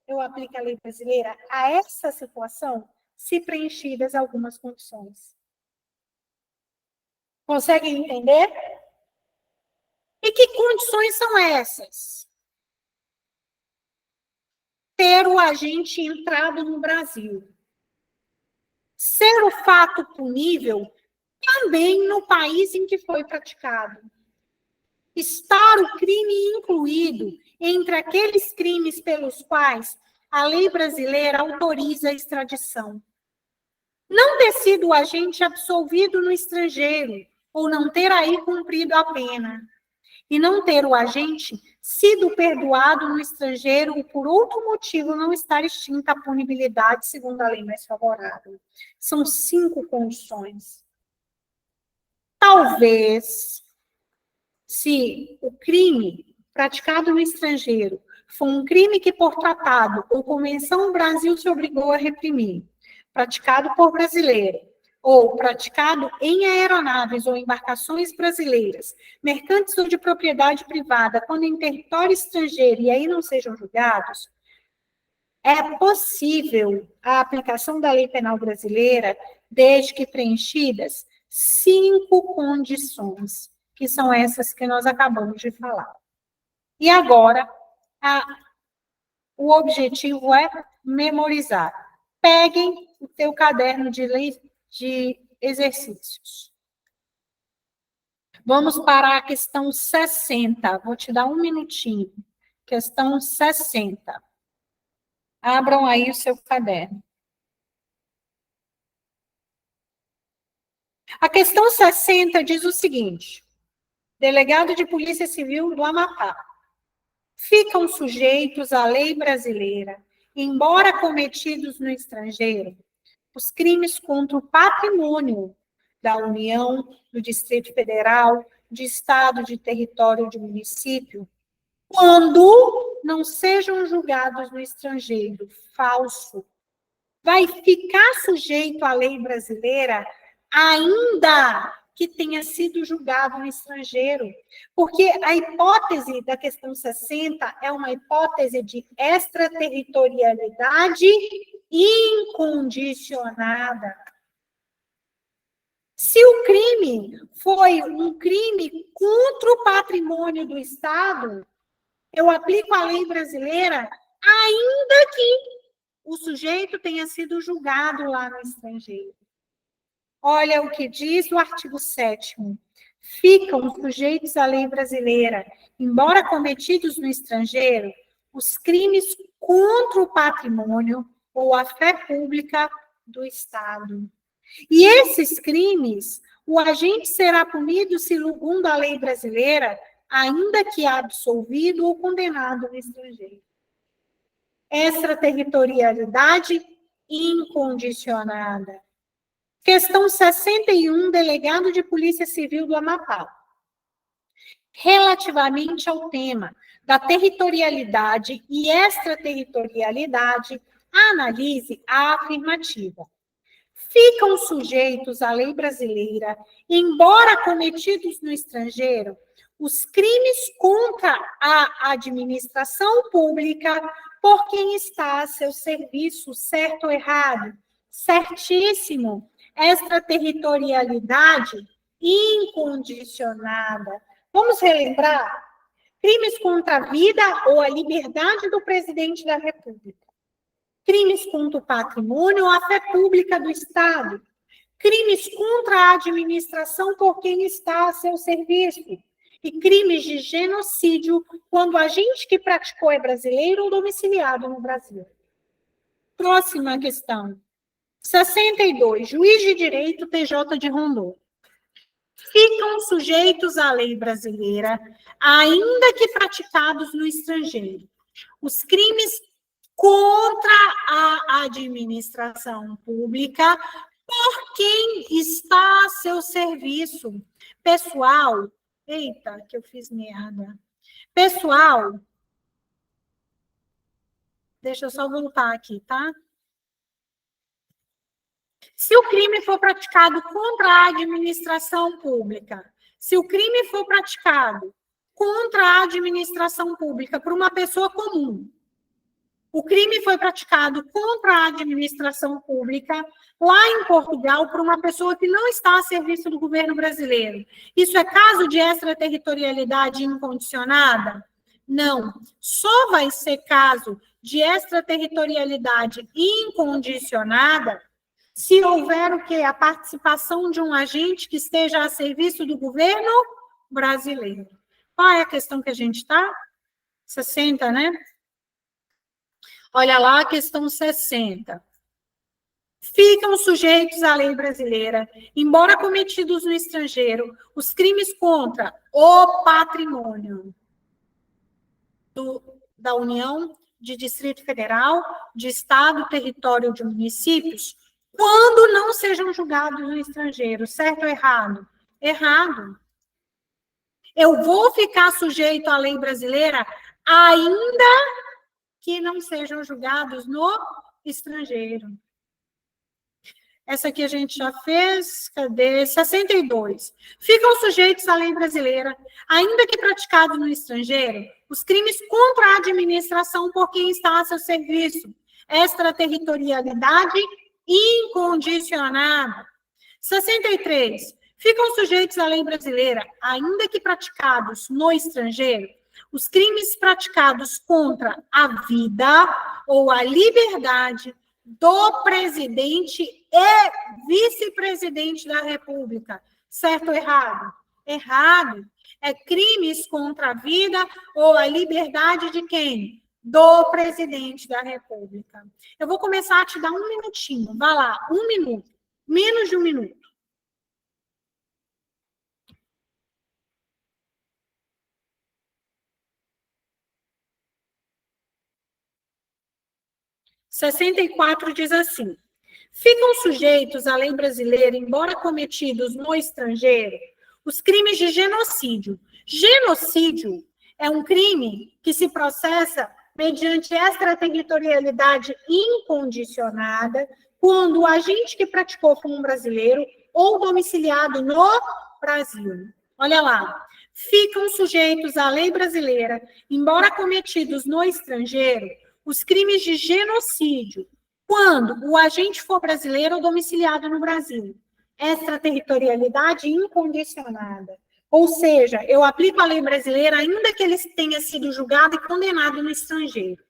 eu aplique a lei brasileira a essa situação, se preenchidas algumas condições. Conseguem entender? E que condições são essas? Ter o agente entrado no Brasil. Ser o fato punível também no país em que foi praticado. Estar o crime incluído entre aqueles crimes pelos quais a lei brasileira autoriza a extradição. Não ter sido o agente absolvido no estrangeiro, ou não ter aí cumprido a pena. E não ter o agente sido perdoado no estrangeiro ou por outro motivo não estar extinta a punibilidade segundo a lei mais favorável. São 5 condições. Talvez, se o crime praticado no estrangeiro for um crime que, por tratado ou convenção, o Brasil se obrigou a reprimir, praticado por brasileiro, ou praticado em aeronaves ou embarcações brasileiras, mercantes ou de propriedade privada, quando em território estrangeiro e aí não sejam julgados, é possível a aplicação da lei penal brasileira, desde que preenchidas 5 condições, que são essas que nós acabamos de falar. E agora, o objetivo é memorizar. Peguem o teu caderno de exercícios. Vamos para a questão 60. Vou te dar um minutinho. Questão 60. Abram aí o seu caderno. A questão 60 diz o seguinte: delegado de Polícia Civil do Amapá. Ficam sujeitos à lei brasileira, embora cometidos no estrangeiro, os crimes contra o patrimônio da União, do Distrito Federal, de Estado, de território, de município, quando não sejam julgados no estrangeiro. Falso. Vai ficar sujeito à lei brasileira, ainda que tenha sido julgado no estrangeiro. Porque a hipótese da questão 60 é uma hipótese de extraterritorialidade incondicionada. Se o crime foi um crime contra o patrimônio do Estado, eu aplico a lei brasileira, ainda que o sujeito tenha sido julgado lá no estrangeiro. Olha o que diz o artigo 7º. Ficam sujeitos à lei brasileira, embora cometidos no estrangeiro, os crimes contra o patrimônio ou a fé pública do Estado. E esses crimes, o agente será punido segundo a lei brasileira, ainda que absolvido ou condenado no estrangeiro. Extraterritorialidade incondicionada. Questão 61, delegado de Polícia Civil do Amapá. Relativamente ao tema da territorialidade e extraterritorialidade, analise a afirmativa. Ficam sujeitos à lei brasileira, embora cometidos no estrangeiro, os crimes contra a administração pública por quem está a seu serviço, certo ou errado? Certíssimo. Extraterritorialidade incondicionada. Vamos relembrar? Crimes contra a vida ou a liberdade do presidente da República. crimes contra o patrimônio ou a fé pública do Estado, crimes contra a administração por quem está a seu serviço, e crimes de genocídio quando o agente que praticou é brasileiro ou domiciliado no Brasil. Próxima questão. 62. Juiz de direito TJ de Rondônia. Ficam sujeitos à lei brasileira, ainda que praticados no estrangeiro, os crimes contra a administração pública por quem está a seu serviço. Pessoal, eita, que eu fiz merda. Pessoal, deixa eu só voltar aqui, tá? Se o crime for praticado contra a administração pública, se o crime for praticado contra a administração pública por uma pessoa comum, o crime foi praticado contra a administração pública lá em Portugal por uma pessoa que não está a serviço do governo brasileiro. Isso é caso de extraterritorialidade incondicionada? Não. Só vai ser caso de extraterritorialidade incondicionada se houver o quê? A participação de um agente que esteja a serviço do governo brasileiro. Qual é a questão que a gente está? 60, né? Olha lá a questão 60. Ficam sujeitos à lei brasileira, embora cometidos no estrangeiro, os crimes contra o patrimônio da União, de Distrito Federal, de Estado, território de municípios, quando não sejam julgados no estrangeiro. Certo ou errado? Errado. Eu vou ficar sujeito à lei brasileira ainda que não sejam julgados no estrangeiro. Essa aqui a gente já fez, cadê? 62. Ficam sujeitos à lei brasileira, ainda que praticados no estrangeiro, os crimes contra a administração por quem está a seu serviço, extraterritorialidade incondicionada. 63. Ficam sujeitos à lei brasileira, ainda que praticados no estrangeiro, os crimes praticados contra a vida ou a liberdade do presidente e vice-presidente da República. Certo ou errado? Errado. É crimes contra a vida ou a liberdade de quem? Do presidente da República. Eu vou começar a te dar um minutinho. Vai lá, 1 minuto. Menos de 1 minuto. – 64 diz assim: ficam sujeitos à lei brasileira, embora cometidos no estrangeiro, os crimes de genocídio. Genocídio é um crime que se processa mediante extraterritorialidade incondicionada, quando o agente que praticou foi um brasileiro ou domiciliado no Brasil. Olha lá. Ficam sujeitos à lei brasileira, embora cometidos no estrangeiro, os crimes de genocídio, quando o agente for brasileiro ou domiciliado no Brasil. Extraterritorialidade incondicionada. Ou seja, eu aplico a lei brasileira ainda que ele tenha sido julgado e condenado no estrangeiro.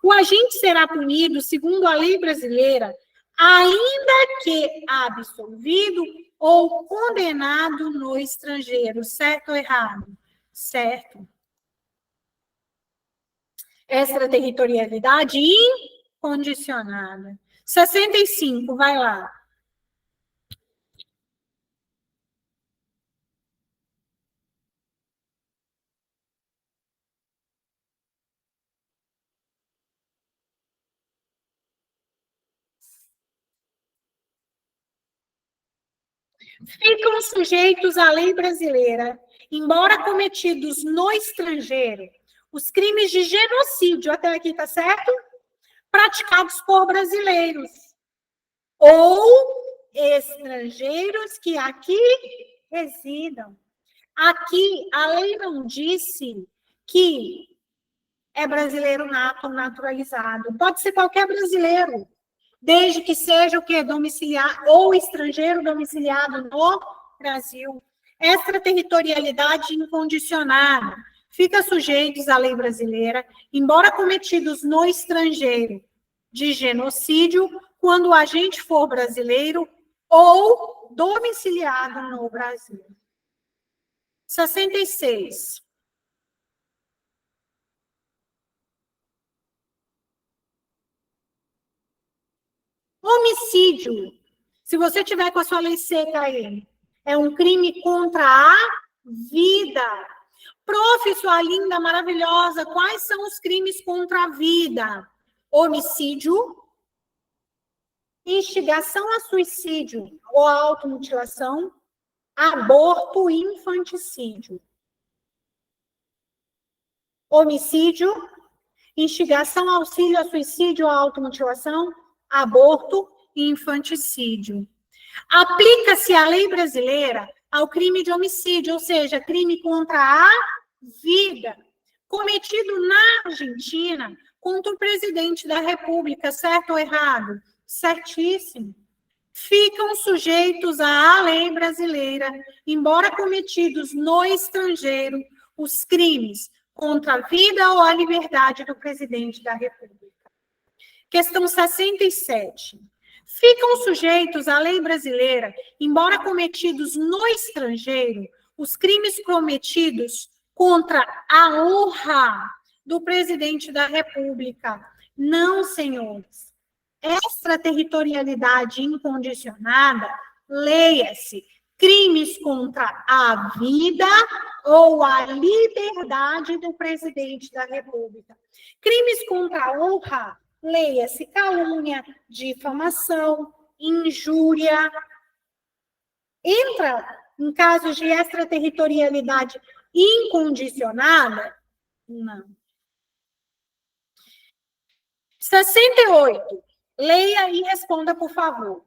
O agente será punido segundo a lei brasileira, ainda que absolvido ou condenado no estrangeiro. Certo ou errado? Certo. Extraterritorialidade incondicionada. 65, vai lá. Ficam sujeitos à lei brasileira, embora cometidos no estrangeiro, os crimes de genocídio, até aqui tá certo? Praticados por brasileiros ou estrangeiros que aqui residam. Aqui, a lei não disse que é brasileiro nato ou naturalizado. Pode ser qualquer brasileiro, desde que seja o quê? Domiciliar ou estrangeiro domiciliado no Brasil. Extraterritorialidade incondicionada. Fica sujeitos à lei brasileira, embora cometidos no estrangeiro. de genocídio quando o agente for brasileiro ou domiciliado no Brasil. 66. Homicídio. Se você tiver com a sua lei seca aí, é um crime contra a vida. Prof, sua linda, maravilhosa, quais são os crimes contra a vida? Homicídio, instigação a suicídio ou a automutilação, aborto e infanticídio. Homicídio, instigação, auxílio a suicídio ou a automutilação, aborto e infanticídio. Aplica-se a lei brasileira ao crime de homicídio, ou seja, crime contra a vida, cometido na Argentina contra o presidente da República, certo ou errado? Certíssimo. Ficam sujeitos à lei brasileira, embora cometidos no estrangeiro, os crimes contra a vida ou a liberdade do presidente da República. Questão 67. Ficam sujeitos à lei brasileira, embora cometidos no estrangeiro, os crimes cometidos contra a honra do presidente da República. Não, senhores. Extraterritorialidade incondicionada, leia-se, crimes contra a vida ou a liberdade do presidente da República. Crimes contra a honra, leia-se, calúnia, difamação, injúria. Entra em casos de extraterritorialidade incondicionada? Não. 68. Leia e responda, por favor.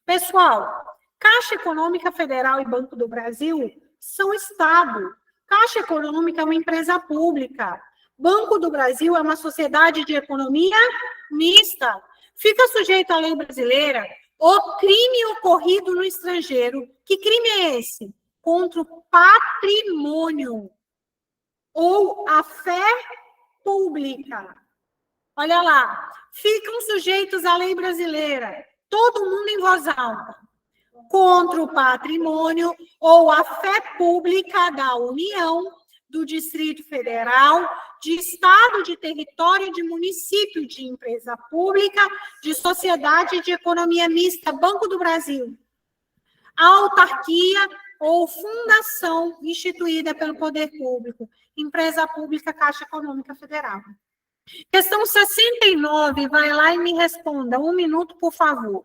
Pessoal, Caixa Econômica Federal e Banco do Brasil são Estado. Caixa Econômica é uma empresa pública. Banco do Brasil é uma sociedade de economia mista. Fica sujeito à lei brasileira o crime ocorrido no estrangeiro. Que crime é esse? Contra o patrimônio ou a fé pública. Olha lá, ficam sujeitos à lei brasileira, todo mundo em voz alta, contra o patrimônio ou a fé pública da União, do Distrito Federal, de Estado, de território, de município, de empresa pública, de sociedade de economia mista, Banco do Brasil, autarquia ou fundação instituída pelo poder público, empresa pública, Caixa Econômica Federal. Questão 69, vai lá e me responda. 1 minuto, por favor.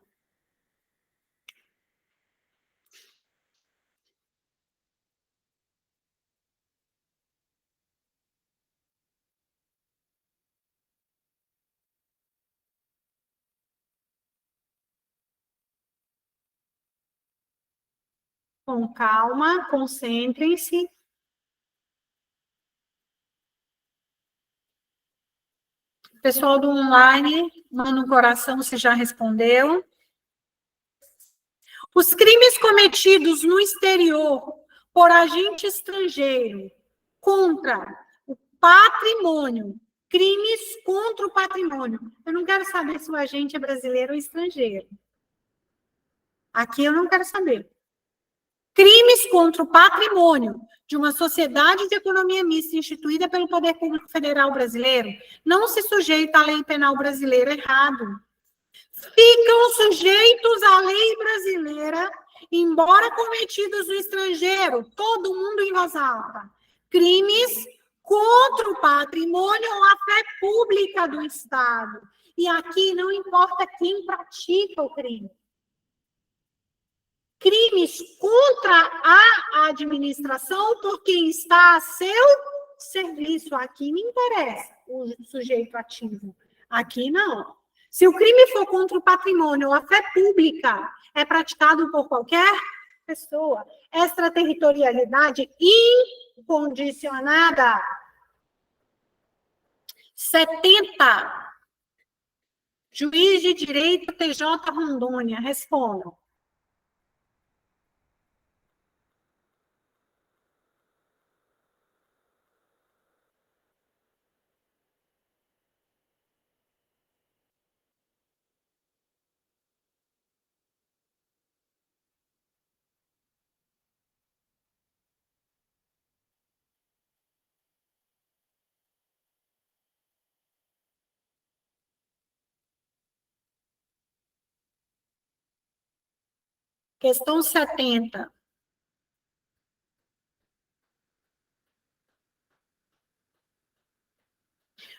Com calma, concentrem-se. Pessoal do online, manda um coração se já respondeu. Os crimes cometidos no exterior por agente estrangeiro contra o patrimônio, crimes contra o patrimônio. Eu não quero saber se o agente é brasileiro ou estrangeiro. Aqui eu não quero saber. Crimes contra o patrimônio de uma sociedade de economia mista instituída pelo Poder Público Federal brasileiro não se sujeita à lei penal brasileira, errado. Ficam sujeitos à lei brasileira, embora cometidos no estrangeiro, todo mundo em voz alta. Crimes contra o patrimônio ou a fé pública do Estado. E aqui não importa quem pratica o crime. Crimes contra a administração por quem está a seu serviço. Aqui me interessa o sujeito ativo. Aqui não. Se o crime for contra o patrimônio ou a fé pública, é praticado por qualquer pessoa. Extraterritorialidade incondicionada. 70. Juiz de Direito TJ Rondônia. Respondam. Questão 70.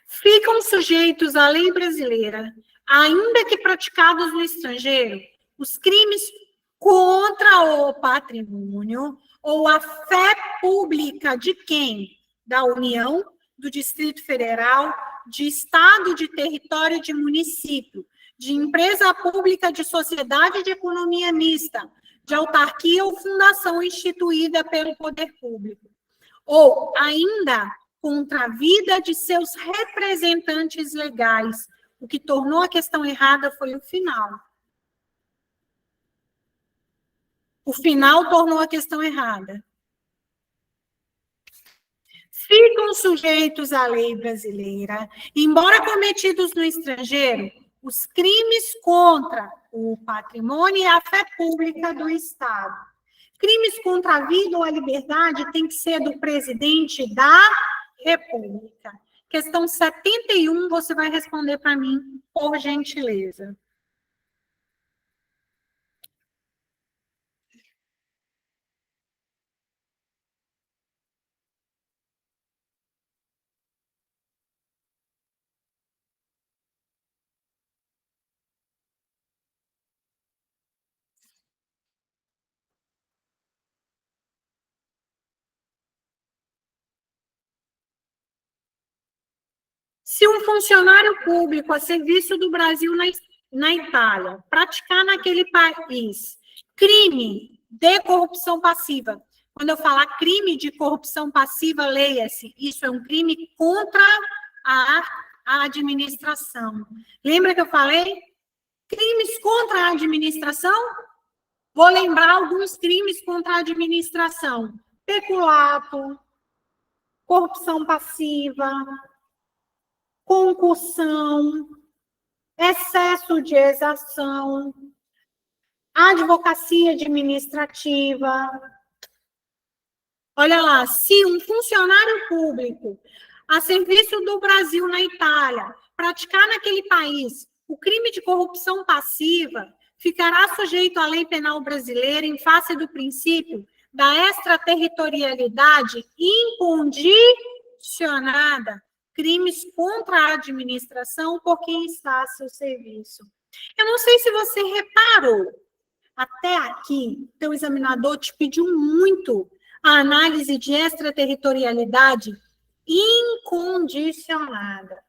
Ficam sujeitos à lei brasileira, ainda que praticados no estrangeiro, os crimes contra o patrimônio ou a fé pública de quem? Da União, do Distrito Federal, de Estado, de território, de município, de empresa pública, de sociedade de economia mista, de autarquia ou fundação instituída pelo poder público. Ou ainda contra a vida de seus representantes legais. O que tornou a questão errada foi o final. O final tornou a questão errada. Ficam sujeitos à lei brasileira, embora cometidos no estrangeiro, os crimes contra o patrimônio e a fé pública do Estado. Crimes contra a vida ou a liberdade tem que ser do presidente da República. Questão 71, você vai responder para mim, por gentileza. Se um funcionário público a serviço do Brasil na Itália praticar naquele país crime de corrupção passiva, quando eu falar crime de corrupção passiva, leia-se, isso é um crime contra a administração. Lembra que eu falei? Crimes contra a administração? Vou lembrar alguns crimes contra a administração. Peculato, corrupção passiva, concussão, excesso de exação, advocacia administrativa. Olha lá, se um funcionário público a serviço do Brasil na Itália praticar naquele país o crime de corrupção passiva, ficará sujeito à lei penal brasileira em face do princípio da extraterritorialidade incondicionada, crimes contra a administração por quem está a seu serviço. Eu não sei se você reparou, até aqui, teu examinador te pediu muito a análise de extraterritorialidade incondicionada.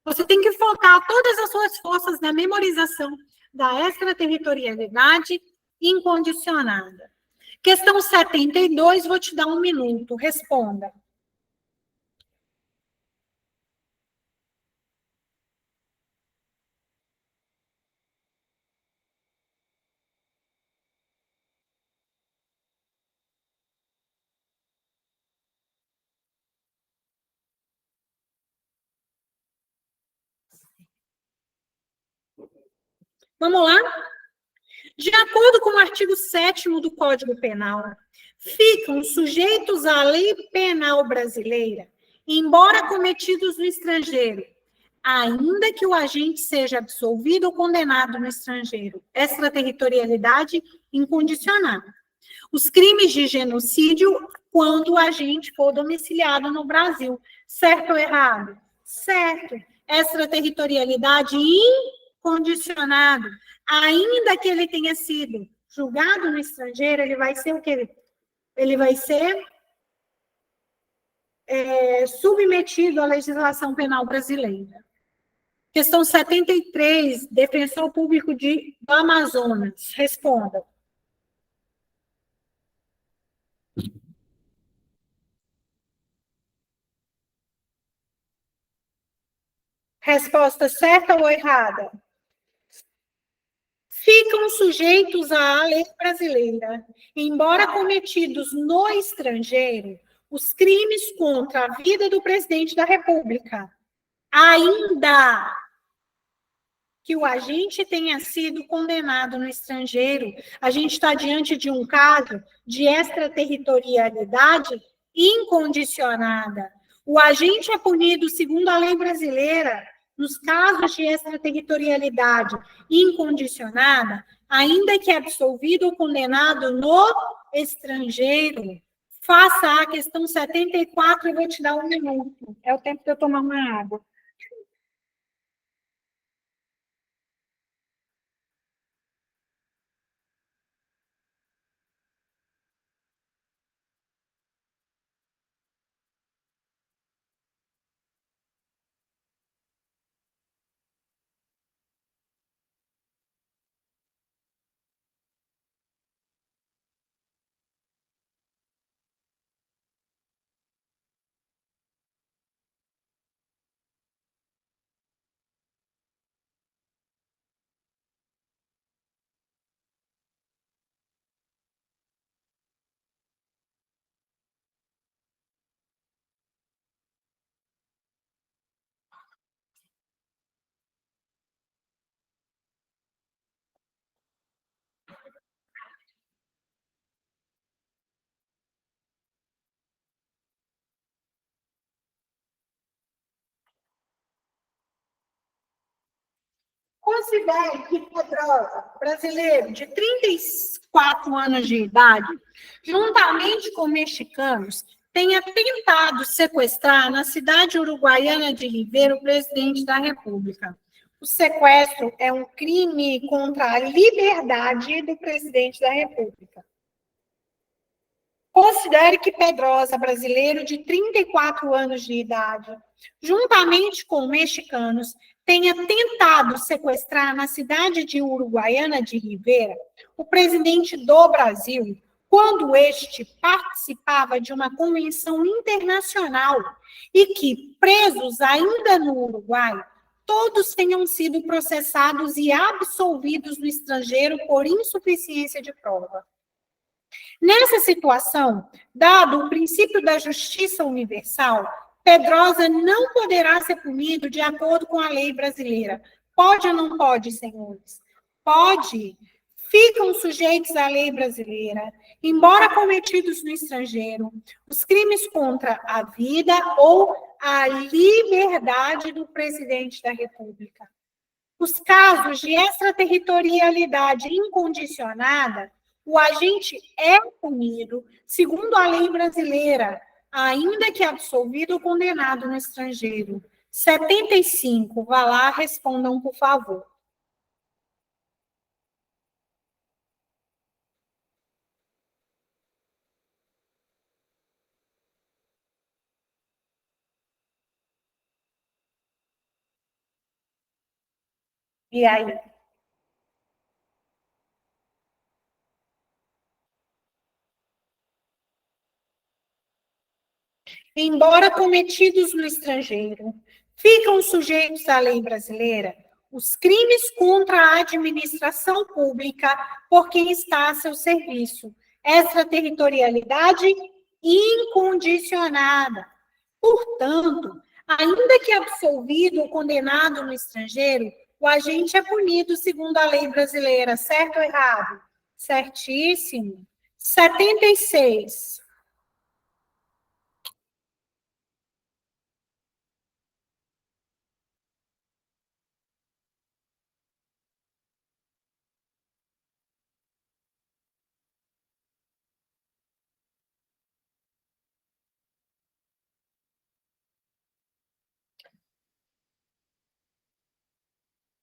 Você tem que focar todas as suas forças na memorização da extraterritorialidade incondicionada. Questão 72, vou te dar 1 minuto. Responda. Vamos lá? De acordo com o artigo 7º do Código Penal, ficam sujeitos à lei penal brasileira, embora cometidos no estrangeiro, ainda que o agente seja absolvido ou condenado no estrangeiro. Extraterritorialidade incondicionada. Os crimes de genocídio, quando o agente for domiciliado no Brasil. Certo ou errado? Certo. Extraterritorialidade incondicionada. Ainda que ele tenha sido julgado no estrangeiro, ele vai ser o quê? Ele vai ser submetido à legislação penal brasileira. Questão 73, defensor público do Amazonas. Responda. Resposta certa ou errada? Ficam sujeitos à lei brasileira, embora cometidos no estrangeiro, os crimes contra a vida do presidente da República, ainda que o agente tenha sido condenado no estrangeiro. A gente está diante de um caso de extraterritorialidade incondicionada. O agente é punido segundo a lei brasileira nos casos de extraterritorialidade incondicionada, ainda que absolvido ou condenado no estrangeiro, faça a questão 74, eu vou te dar 1 minuto. É o tempo de eu tomar uma água. Considere que Pedrosa, brasileiro de 34 anos de idade, juntamente com mexicanos, tenha tentado sequestrar na cidade uruguaiana de Ribeira o presidente da República. O sequestro é um crime contra a liberdade do presidente da República. Considere que Pedrosa, brasileiro de 34 anos de idade, juntamente com mexicanos, tenha tentado sequestrar na cidade de Uruguaiana de Rivera o presidente do Brasil, quando este participava de uma convenção internacional e que, presos ainda no Uruguai, todos tenham sido processados e absolvidos no estrangeiro por insuficiência de prova. Nessa situação, dado o princípio da justiça universal, Pedrosa não poderá ser punido de acordo com a lei brasileira. Pode ou não pode, senhores? Pode. Ficam sujeitos à lei brasileira, embora cometidos no estrangeiro, os crimes contra a vida ou a liberdade do presidente da República. Os casos de extraterritorialidade incondicionada, o agente é punido segundo a lei brasileira, ainda que absolvido ou condenado no estrangeiro. 75. Vá lá, respondam, por favor. E aí? Embora cometidos no estrangeiro, ficam sujeitos à lei brasileira os crimes contra a administração pública por quem está a seu serviço, extraterritorialidade incondicionada. Portanto, ainda que absolvido ou condenado no estrangeiro, o agente é punido segundo a lei brasileira, certo ou errado? Certíssimo. 76.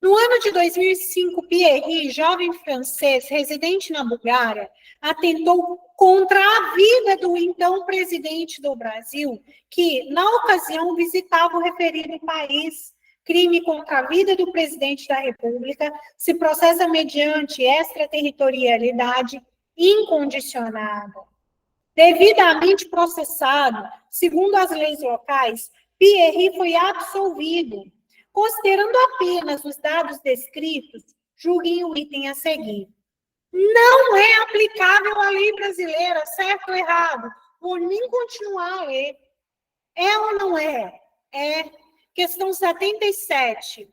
No ano de 2005, Pierre, jovem francês residente na Bulgária, atentou contra a vida do então presidente do Brasil, que, na ocasião, visitava o referido país. Crime contra a vida do presidente da República se processa mediante extraterritorialidade incondicionada. Devidamente processado, segundo as leis locais, Pierre foi absolvido. Considerando apenas os dados descritos, julguem o item a seguir. Não é aplicável à lei brasileira, certo ou errado? Vou nem continuar a ler. É ou não é? É. Questão 77.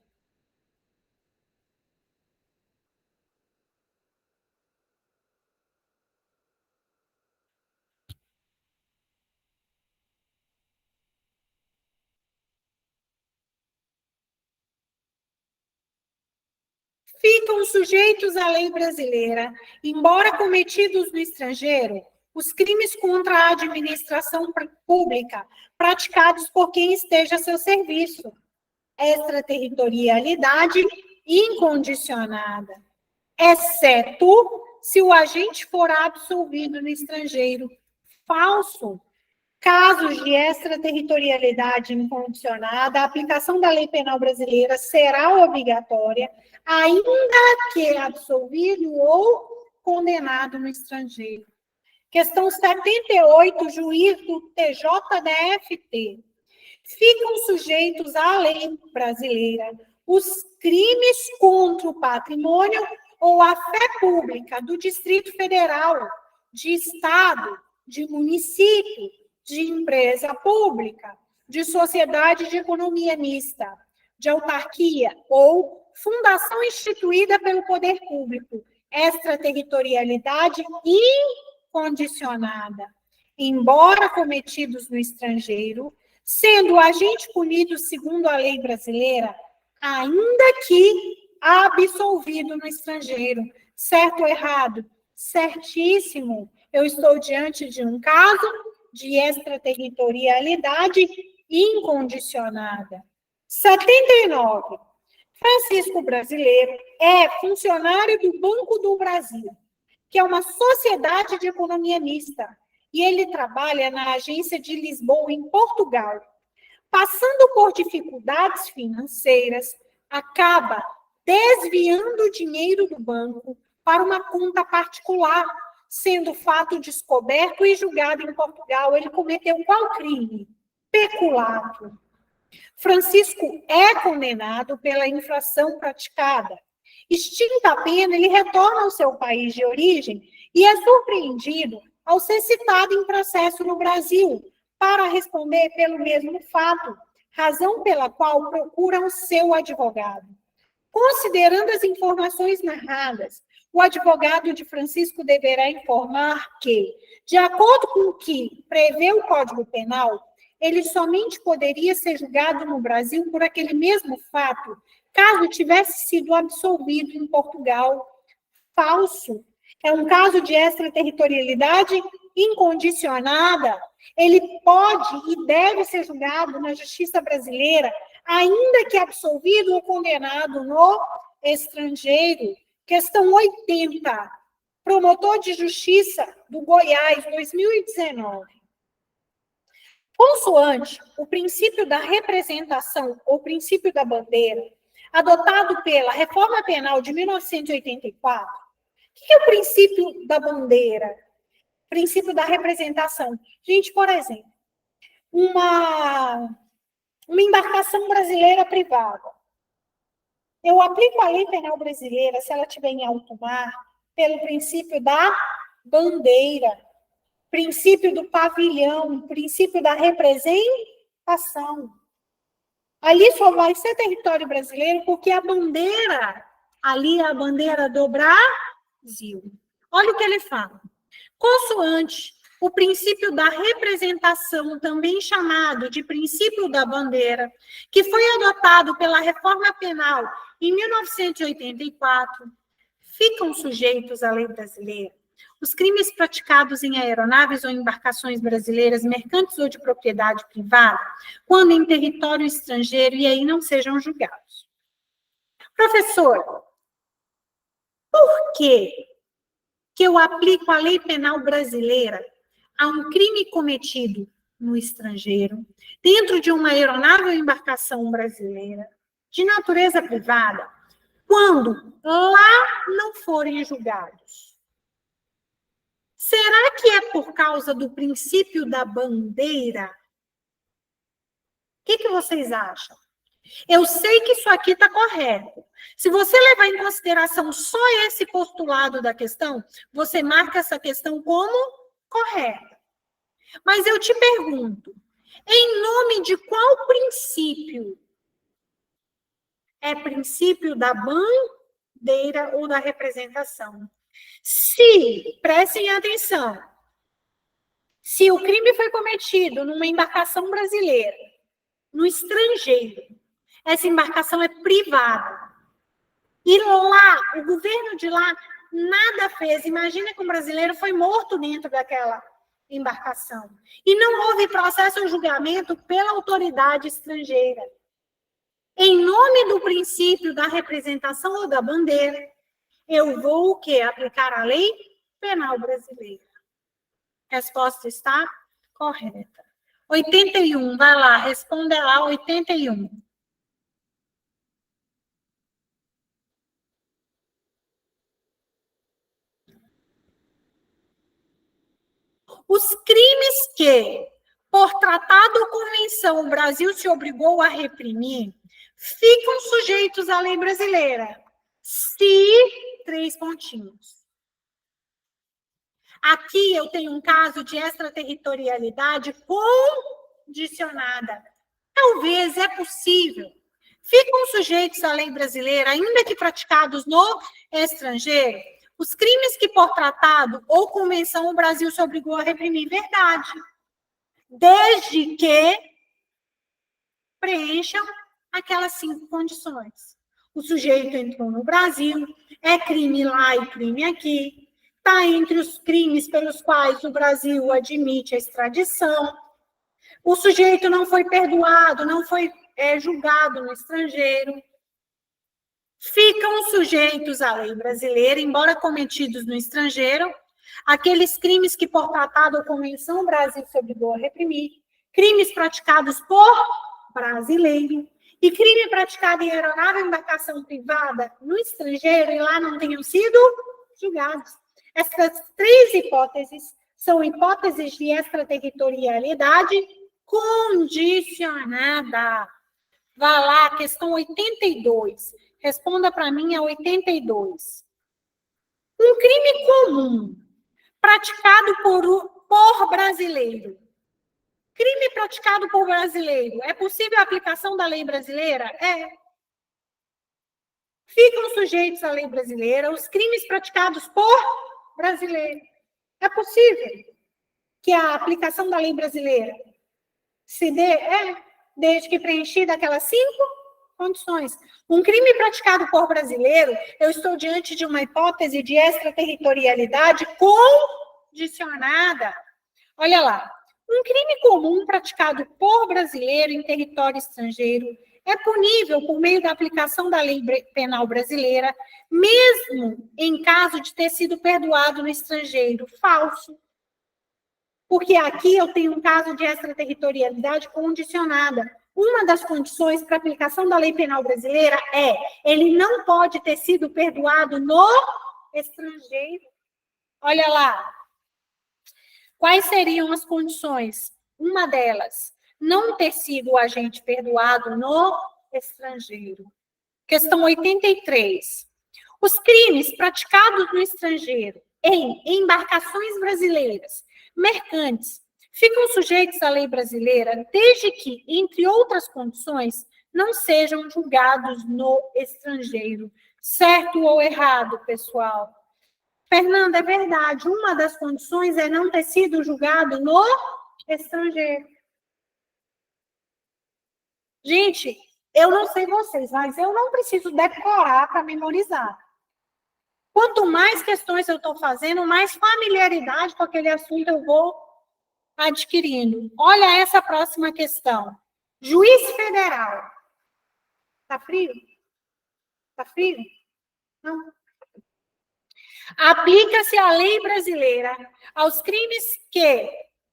ficam sujeitos à lei brasileira, embora cometidos no estrangeiro, os crimes contra a administração pública praticados por quem esteja a seu serviço. Extraterritorialidade incondicionada, exceto se o agente for absolvido no estrangeiro. Falso. Casos de extraterritorialidade incondicionada, a aplicação da lei penal brasileira será obrigatória, ainda que absolvido ou condenado no estrangeiro. Questão 78, juiz do TJDFT. Ficam sujeitos à lei brasileira os crimes contra o patrimônio ou a fé pública do Distrito Federal, de Estado, de município, de empresa pública, de sociedade de economia mista, de autarquia ou fundação instituída pelo poder público, extraterritorialidade incondicionada, embora cometidos no estrangeiro, sendo o agente punido segundo a lei brasileira, ainda que absolvido no estrangeiro. Certo ou errado? Certíssimo. Eu estou diante de um caso de extraterritorialidade incondicionada. 79. Francisco Brasileiro é funcionário do Banco do Brasil, que é uma sociedade de economia mista, e ele trabalha na agência de Lisboa, em Portugal. Passando por dificuldades financeiras, acaba desviando o dinheiro do banco para uma conta particular, sendo fato descoberto e julgado em Portugal. Ele cometeu qual crime? Peculato. Francisco é condenado pela infração praticada. Extinta a pena, ele retorna ao seu país de origem e é surpreendido ao ser citado em processo no Brasil para responder pelo mesmo fato, razão pela qual procura o seu advogado. Considerando as informações narradas, o advogado de Francisco deverá informar que, de acordo com o que prevê o Código Penal, ele somente poderia ser julgado no Brasil por aquele mesmo fato, caso tivesse sido absolvido em Portugal. Falso. É um caso de extraterritorialidade incondicionada. Ele pode e deve ser julgado na justiça brasileira, ainda que absolvido ou condenado no estrangeiro. Questão 80. Promotor de Justiça do Goiás, 2019. Consoante o princípio da representação ou princípio da bandeira, adotado pela Reforma Penal de 1984, o que é o princípio da bandeira? Princípio da representação. Gente, por exemplo, uma embarcação brasileira privada. Eu aplico a lei penal brasileira, se ela estiver em alto mar, pelo princípio da bandeira, princípio do pavilhão, princípio da representação. Ali só vai ser território brasileiro porque a bandeira, ali é a bandeira do Brasil. Olha o que ele fala. Consoante o princípio da representação, também chamado de princípio da bandeira, que foi adotado pela Reforma Penal em 1984, ficam sujeitos à lei brasileira os crimes praticados em aeronaves ou embarcações brasileiras, mercantes ou de propriedade privada, quando em território estrangeiro e aí não sejam julgados. Professor, por que eu aplico a lei penal brasileira a um crime cometido no estrangeiro, dentro de uma aeronave ou embarcação brasileira, de natureza privada, quando lá não forem julgados? Será que é por causa do princípio da bandeira? O que vocês acham? Eu sei que isso aqui está correto. Se você levar em consideração só esse postulado da questão, você marca essa questão como correta. Mas eu te pergunto, em nome de qual princípio? É princípio da bandeira ou da representação? Se, prestem atenção, se o crime foi cometido numa embarcação brasileira, no estrangeiro, essa embarcação é privada. E lá, o governo de lá nada fez. Imagina que um brasileiro foi morto dentro daquela embarcação. E não houve processo ou julgamento pela autoridade estrangeira. Em nome do princípio da representação ou da bandeira, eu vou o quê? Aplicar a lei penal brasileira. Resposta está correta. 81, vai lá, responda lá, 81. Os crimes que, por tratado ou convenção, o Brasil se obrigou a reprimir, ficam sujeitos à lei brasileira. Se, 3 pontinhos. Aqui eu tenho um caso de extraterritorialidade condicionada. Talvez é possível. Ficam sujeitos à lei brasileira, ainda que praticados no estrangeiro, os crimes que por tratado ou convenção o Brasil se obrigou a reprimir. Verdade. Desde que preencham aquelas 5 condições. O sujeito entrou no Brasil, é crime lá e crime aqui, está entre os crimes pelos quais o Brasil admite a extradição, o sujeito não foi perdoado, não foi julgado no estrangeiro, ficam sujeitos à lei brasileira, embora cometidos no estrangeiro, aqueles crimes que por tratado ou convenção o Brasil se obrigou a reprimir, crimes praticados por brasileiro e crime praticado em aeronave ou embarcação privada no estrangeiro e lá não tenham sido julgados. Essas 3 hipóteses são hipóteses de extraterritorialidade condicionada. Vá lá, questão 82. Responda para mim a 82. Um crime comum praticado por brasileiro. Crime praticado por brasileiro. É possível a aplicação da lei brasileira? É. Ficam sujeitos à lei brasileira os crimes praticados por brasileiro. É possível que a aplicação da lei brasileira se dê? É. Desde que preenchida aquelas 5 condições. Um crime praticado por brasileiro, eu estou diante de uma hipótese de extraterritorialidade condicionada. Olha lá. Um crime comum praticado por brasileiro em território estrangeiro é punível por meio da aplicação da lei penal brasileira, mesmo em caso de ter sido perdoado no estrangeiro. Falso. Porque aqui eu tenho um caso de extraterritorialidade condicionada. Uma das condições para a aplicação da lei penal brasileira é ele não pode ter sido perdoado no estrangeiro. Olha lá. Quais seriam as condições? Uma delas, não ter sido o agente perdoado no estrangeiro. Questão 83. Os crimes praticados no estrangeiro em embarcações brasileiras, mercantes, ficam sujeitos à lei brasileira desde que, entre outras condições, não sejam julgados no estrangeiro. Certo ou errado, pessoal? Fernanda, é verdade. Uma das condições é não ter sido julgado no estrangeiro. Gente, eu não sei vocês, mas eu não preciso decorar para memorizar. Quanto mais questões eu estou fazendo, mais familiaridade com aquele assunto eu vou adquirindo. Olha essa próxima questão. Juiz federal. Tá frio? Tá frio? Não. Aplica-se a lei brasileira aos crimes que,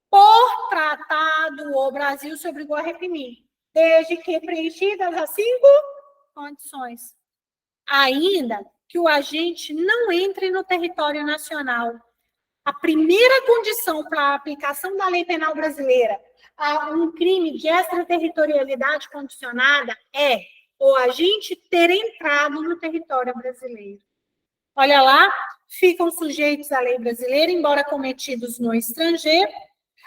por tratado, o Brasil se obrigou a reprimir, desde que preenchidas as 5 condições. Ainda que o agente não entre no território nacional. A primeira condição para a aplicação da lei penal brasileira a um crime de extraterritorialidade condicionada é o agente ter entrado no território brasileiro. Olha lá, ficam sujeitos à lei brasileira, embora cometidos no estrangeiro,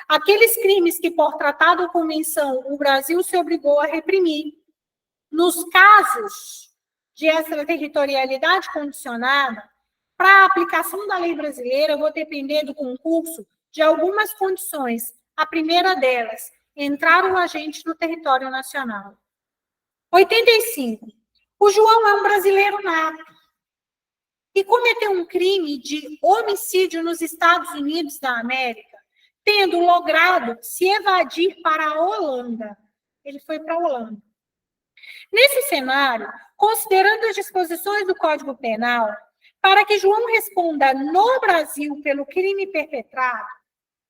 aqueles crimes que, por tratado ou convenção, o Brasil se obrigou a reprimir. Nos casos de extraterritorialidade condicionada, para a aplicação da lei brasileira, eu vou depender do concurso de algumas condições. A primeira delas, entrar o agente no território nacional. 85. O João é um brasileiro nato e cometeu um crime de homicídio nos Estados Unidos da América, tendo logrado se evadir para a Holanda. Ele foi para a Holanda. Nesse cenário, considerando as disposições do Código Penal, para que João responda no Brasil pelo crime perpetrado,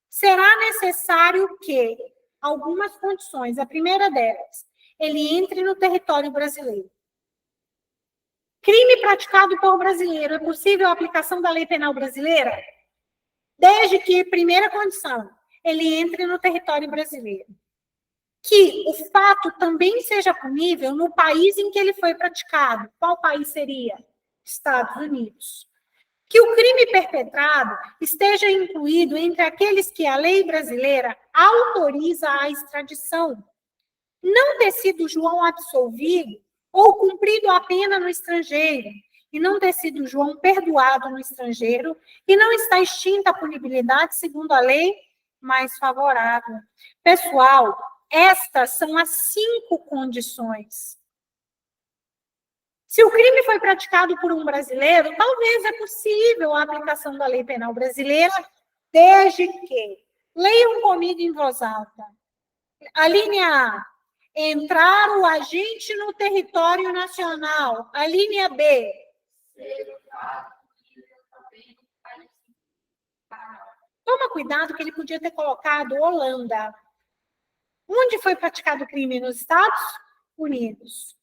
será necessário que algumas condições, a primeira delas, ele entre no território brasileiro. Crime praticado por brasileiro, é possível a aplicação da lei penal brasileira? Desde que, primeira condição, ele entre no território brasileiro. Que o fato também seja punível no país em que ele foi praticado. Qual país seria? Estados Unidos. Que o crime perpetrado esteja incluído entre aqueles que a lei brasileira autoriza a extradição. Não ter sido João absolvido ou cumprido a pena no estrangeiro, e não ter sido João perdoado no estrangeiro, e não está extinta a punibilidade segundo a lei mais favorável. Pessoal, estas são as 5 condições. Se o crime foi praticado por um brasileiro, talvez é possível a aplicação da lei penal brasileira, desde que, leiam comigo em voz alta, a linha A, entrar o agente no território nacional. A linha B. Toma cuidado que ele podia ter colocado Holanda. Onde foi praticado o crime? Nos Estados Unidos.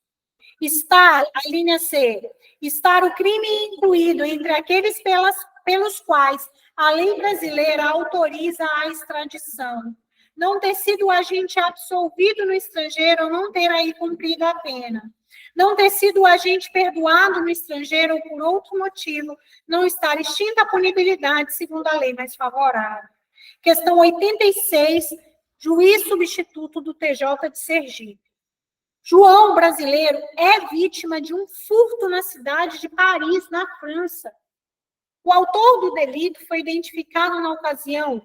Está, a linha C, estar o crime incluído entre aqueles pelos quais a lei brasileira autoriza a extradição. Não ter sido o agente absolvido no estrangeiro ou não ter aí cumprido a pena. Não ter sido o agente perdoado no estrangeiro ou por outro motivo, não estar extinta a punibilidade segundo a lei mais favorável. Questão 86, juiz substituto do TJ de Sergipe. João, brasileiro, é vítima de um furto na cidade de Paris, na França. O autor do delito foi identificado na ocasião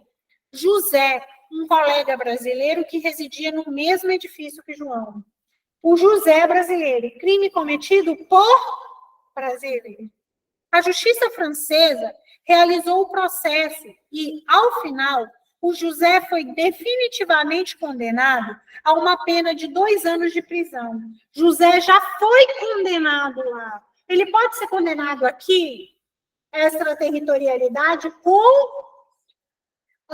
José, um colega brasileiro que residia no mesmo edifício que João. O José brasileiro, crime cometido por brasileiro. A justiça francesa realizou o processo e, ao final, o José foi definitivamente condenado a uma pena de 2 anos de prisão. José já foi condenado lá. Ele pode ser condenado aqui, extraterritorialidade, com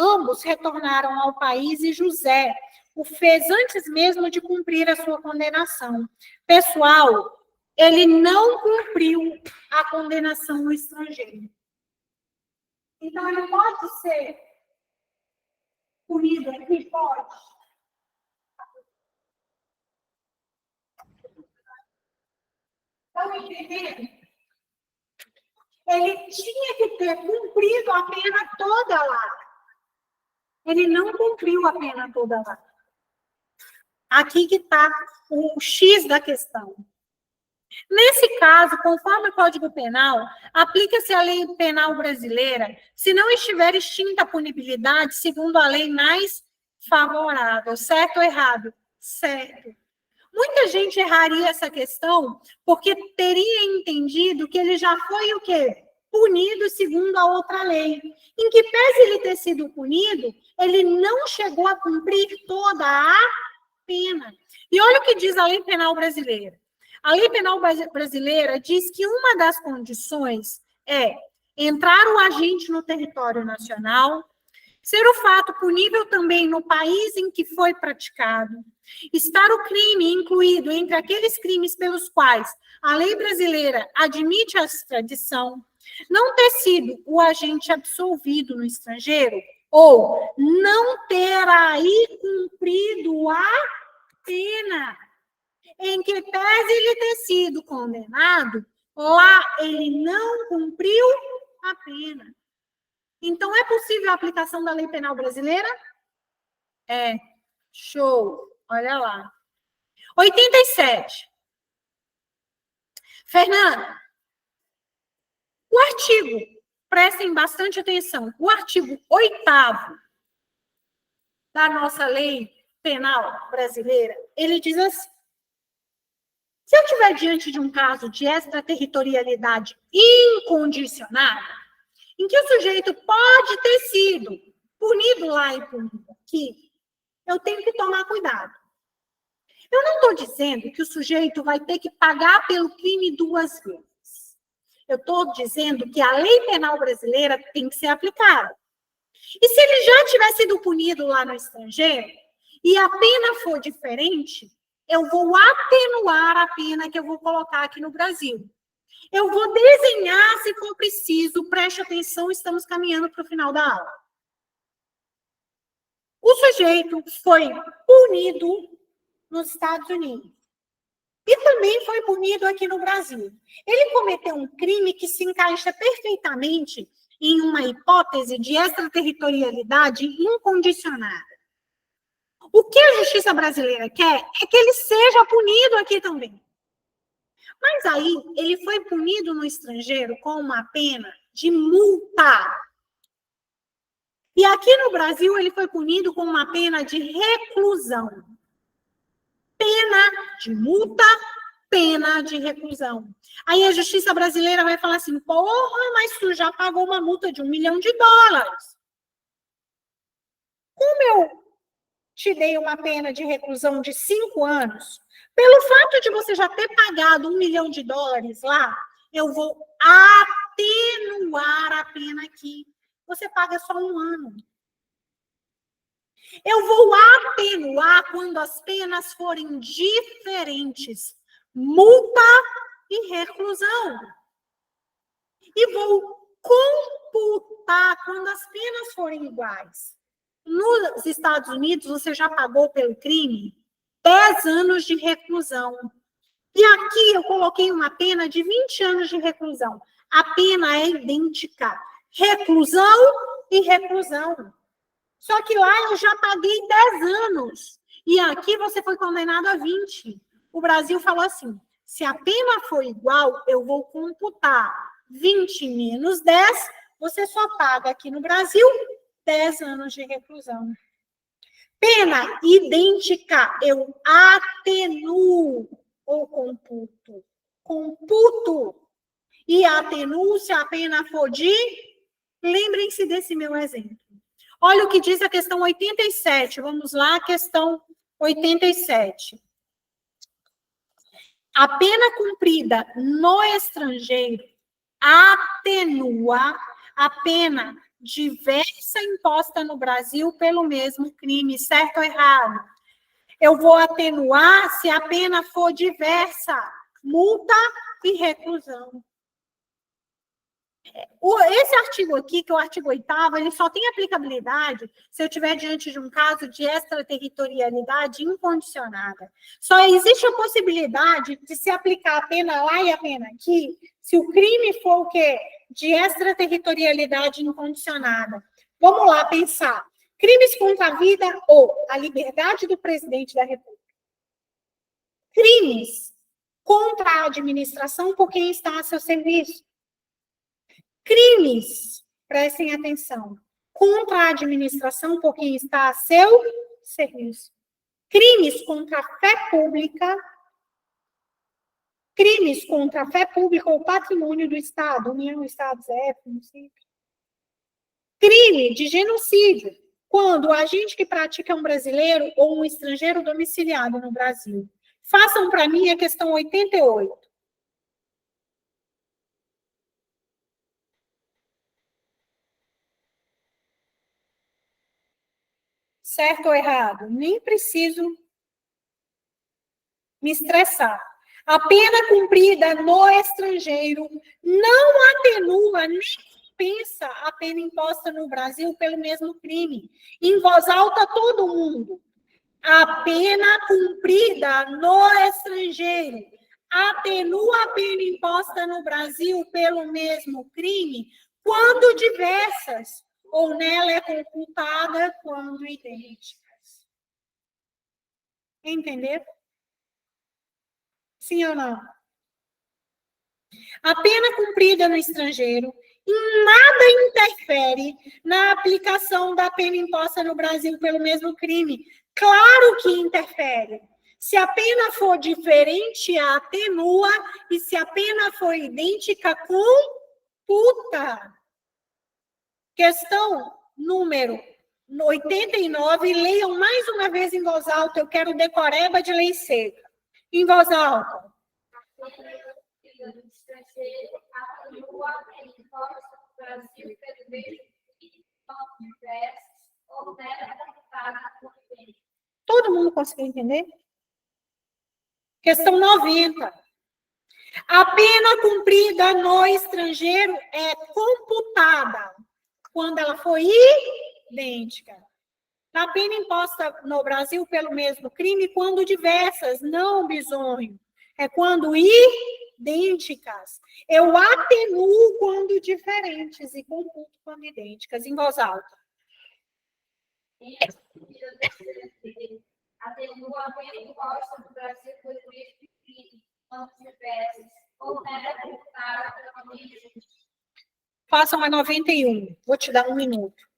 ambos retornaram ao país e José o fez antes mesmo de cumprir a sua condenação. Pessoal, ele não cumpriu a condenação no estrangeiro. Então, ele pode ser punido aqui? Pode. Estão entendendo? Ele tinha que ter cumprido a pena toda lá. Ele não cumpriu a pena toda lá. Aqui que está o X da questão. Nesse caso, conforme o Código Penal, aplica-se a lei penal brasileira se não estiver extinta a punibilidade segundo a lei mais favorável. Certo ou errado? Certo. Muita gente erraria essa questão porque teria entendido que ele já foi o quê? Punido segundo a outra lei. Em que pese ele ter sido punido, ele não chegou a cumprir toda a pena. E olha o que diz a lei penal brasileira. A lei penal brasileira diz que uma das condições é entrar o agente no território nacional, ser o fato punível também no país em que foi praticado, estar o crime incluído entre aqueles crimes pelos quais a lei brasileira admite a extradição, não ter sido o agente absolvido no estrangeiro ou não ter aí cumprido a pena. Em que pese ele ter sido condenado, lá ele não cumpriu a pena. Então, é possível a aplicação da lei penal brasileira? É. Show. Olha lá. 87. Fernanda, o artigo, prestem bastante atenção, o artigo 8º da nossa lei penal brasileira, ele diz assim: Se eu estiver diante de um caso de extraterritorialidade incondicionada, em que o sujeito pode ter sido punido lá e punido aqui, eu tenho que tomar cuidado. Eu não estou dizendo que o sujeito vai ter que pagar pelo crime 2 vezes. Eu estou dizendo que a lei penal brasileira tem que ser aplicada. E se ele já tiver sido punido lá no estrangeiro e a pena for diferente, eu vou atenuar a pena que eu vou colocar aqui no Brasil. Eu vou desenhar, se for preciso, preste atenção, estamos caminhando para o final da aula. O sujeito foi punido nos Estados Unidos e também foi punido aqui no Brasil. Ele cometeu um crime que se encaixa perfeitamente em uma hipótese de extraterritorialidade incondicionada. O que a justiça brasileira quer é que ele seja punido aqui também. Mas aí, ele foi punido no estrangeiro com uma pena de multa. E aqui no Brasil, ele foi punido com uma pena de reclusão. Pena de multa, pena de reclusão. Aí a justiça brasileira vai falar assim, porra, mas tu já pagou uma multa de $1 milhão. Como eu te dei uma pena de reclusão de 5 anos, pelo fato de você já ter pagado $1 milhão lá, eu vou atenuar a pena aqui. Você paga só 1 ano. Eu vou atenuar quando as penas forem diferentes. Multa e reclusão. E vou computar quando as penas forem iguais. Nos Estados Unidos, você já pagou pelo crime 10 anos de reclusão. E aqui eu coloquei uma pena de 20 anos de reclusão. A pena é idêntica. Reclusão e reclusão. Só que lá eu já paguei 10 anos. E aqui você foi condenado a 20. O Brasil falou assim, se a pena for igual, eu vou computar 20 menos 10, você só paga aqui no Brasil 10 anos de reclusão. Pena idêntica, eu atenuo ou computo. Computo e atenuo se a pena for de... Lembrem-se desse meu exemplo. Olha o que diz a questão 87. Vamos lá, questão 87. A pena cumprida no estrangeiro atenua a pena diversa imposta no Brasil pelo mesmo crime, certo ou errado? Eu vou atenuar se a pena for diversa, multa e reclusão. Esse artigo aqui, que é o artigo 8º, ele só tem aplicabilidade se eu estiver diante de um caso de extraterritorialidade incondicionada. Só existe a possibilidade de se aplicar a pena lá e a pena aqui, se o crime for o quê? De extraterritorialidade incondicionada. Vamos lá pensar. Crimes contra a vida ou a liberdade do presidente da República. Crimes contra a administração por quem está a seu serviço. Crimes, prestem atenção, contra a administração por quem está a seu serviço. Crimes contra a fé pública. Crimes contra a fé pública ou patrimônio do Estado, União, Estados, município. Crime de genocídio, quando o agente que pratica é um brasileiro ou um estrangeiro domiciliado no Brasil. Façam para mim a questão 88. Certo ou errado? Nem preciso me estressar. A pena cumprida no estrangeiro não atenua nem compensa a pena imposta no Brasil pelo mesmo crime. Em voz alta, todo mundo. A pena cumprida no estrangeiro atenua a pena imposta no Brasil pelo mesmo crime quando diversas, ou nela é computada quando idênticas. Entenderam? Sim ou não? A pena cumprida no estrangeiro em nada interfere na aplicação da pena imposta no Brasil pelo mesmo crime. Claro que interfere. Se a pena for diferente, atenua, e se a pena for idêntica, computa. Questão número 89, leiam mais uma vez em voz alta, eu quero decoreba de lei seca. Em voz alta. Todo mundo conseguiu entender? Questão 90. A pena cumprida no estrangeiro é computada quando ela for idêntica. A pena imposta no Brasil pelo mesmo crime quando diversas, não bisonho. É quando idênticas. Eu atenuo quando diferentes e computo quando idênticas. Em voz alta. Atenua a pena imposta no Brasil pelo mesmo crime quando diversas, ou era computada pela mesma. Faça uma 91. Vou te dar 1 minuto.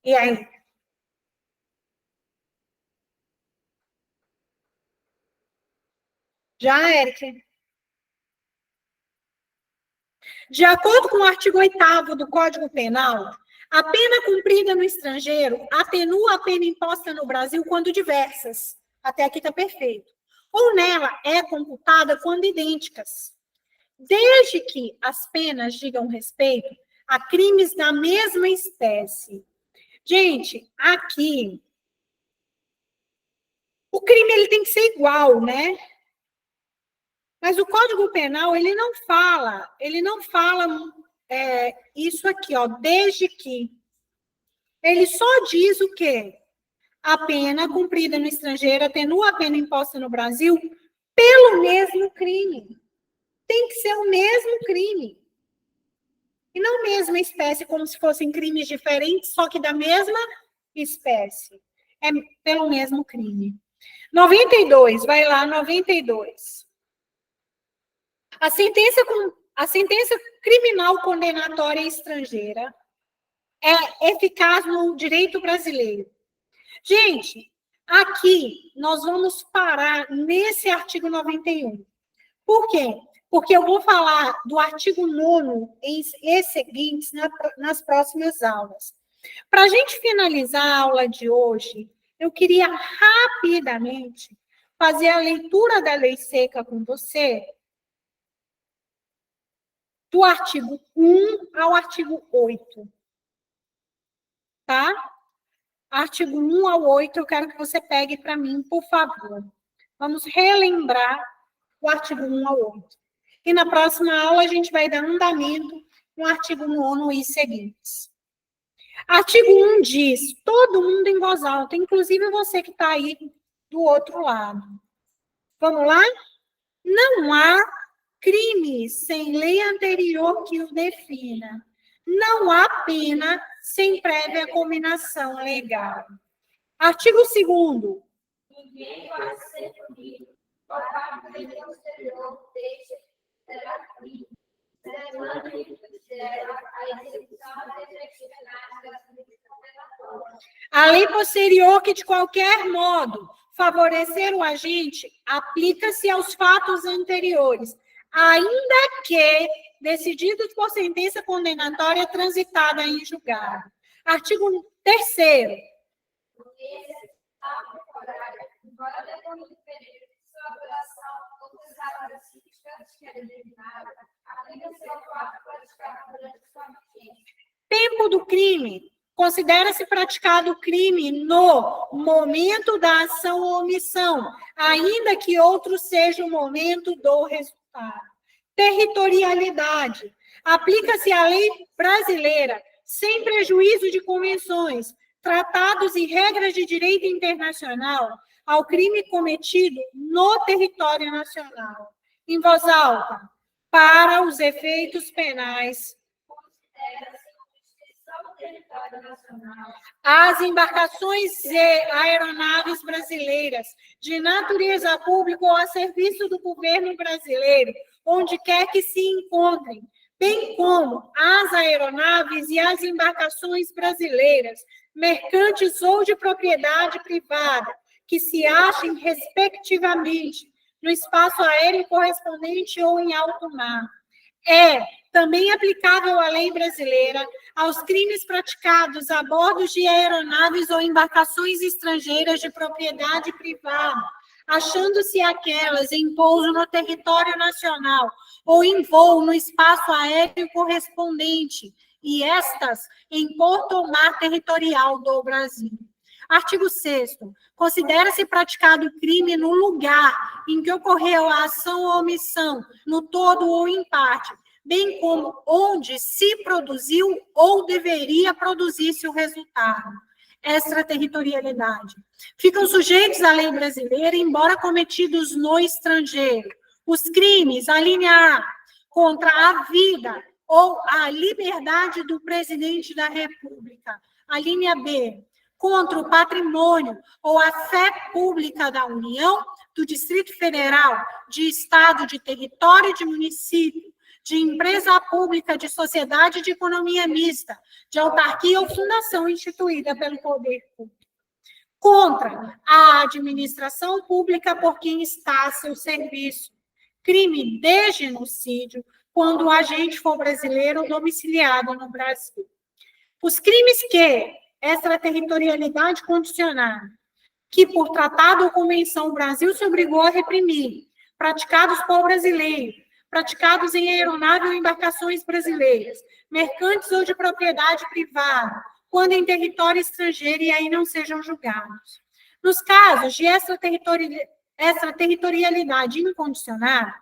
E aí? Já, Eric? De acordo com o artigo 8º do Código Penal, a pena cumprida no estrangeiro atenua a pena imposta no Brasil quando diversas. Até aqui está perfeito. Ou nela é computada quando idênticas. Desde que as penas digam respeito a crimes da mesma espécie. Gente, aqui, o crime ele tem que ser igual, né? Mas o Código Penal, ele não fala isso aqui, ó, desde que. Ele só diz o quê? A pena cumprida no estrangeiro atenua a pena imposta no Brasil pelo mesmo crime. Tem que ser o mesmo crime. E não a mesma espécie, como se fossem crimes diferentes, só que da mesma espécie. É pelo mesmo crime. 92, vai lá, 92. A sentença criminal condenatória estrangeira é eficaz no direito brasileiro. Gente, aqui nós vamos parar nesse artigo 91. Por quê? Porque eu vou falar do artigo 9º e seguintes nas próximas aulas. Para a gente finalizar a aula de hoje, eu queria rapidamente fazer a leitura da lei seca com você, do artigo 1 ao artigo 8. Tá? Artigo 1 ao 8, eu quero que você pegue para mim, por favor. Vamos relembrar o artigo 1 ao 8. E na próxima aula a gente vai dar andamento no artigo 9º e seguintes. Artigo 1 diz, todo mundo em voz alta, inclusive você que está aí do outro lado. Vamos lá? Não há crime sem lei anterior que o defina. Não há pena sem prévia combinação legal. Artigo 2º. Ninguém vai ser punido por a pena posterior deixa será crime. A lei posterior que, de qualquer modo, favorecer o agente, aplica-se aos fatos anteriores, ainda que decididos por sentença condenatória transitada em julgado. Artigo 3º. Tempo do crime. Considera-se praticado o crime no momento da ação ou omissão, ainda que outro seja o momento do resultado. Territorialidade. Aplica-se a lei brasileira, sem prejuízo de convenções, tratados e regras de direito internacional, ao crime cometido no território nacional. Em voz alta. Para os efeitos penais. As embarcações e aeronaves brasileiras, de natureza pública ou a serviço do governo brasileiro, onde quer que se encontrem, bem como as aeronaves e as embarcações brasileiras, mercantes ou de propriedade privada, que se achem, respectivamente, no espaço aéreo correspondente ou em alto mar. É também aplicável à lei brasileira aos crimes praticados a bordo de aeronaves ou embarcações estrangeiras de propriedade privada, achando-se aquelas em pouso no território nacional ou em voo no espaço aéreo correspondente, e estas em porto ou mar territorial do Brasil. Artigo 6º. Considera-se praticado o crime no lugar em que ocorreu a ação ou omissão, no todo ou em parte, bem como onde se produziu ou deveria produzir-se o resultado. Extraterritorialidade. Ficam sujeitos à lei brasileira, embora cometidos no estrangeiro. Os crimes, a linha A, contra a vida ou a liberdade do presidente da República. A linha B, contra o patrimônio ou a fé pública da União, do Distrito Federal, de Estado, de território, de município, de empresa pública, de sociedade de economia mista, de autarquia ou fundação instituída pelo poder público. Contra a administração pública por quem está a seu serviço. Crime de genocídio, quando o agente for brasileiro domiciliado no Brasil. Os crimes que extraterritorialidade condicionada, que por tratado ou convenção o Brasil se obrigou a reprimir, praticados por brasileiros, praticados em aeronave ou embarcações brasileiras, mercantes ou de propriedade privada, quando em território estrangeiro e aí não sejam julgados. Nos casos de extraterritorialidade incondicionada,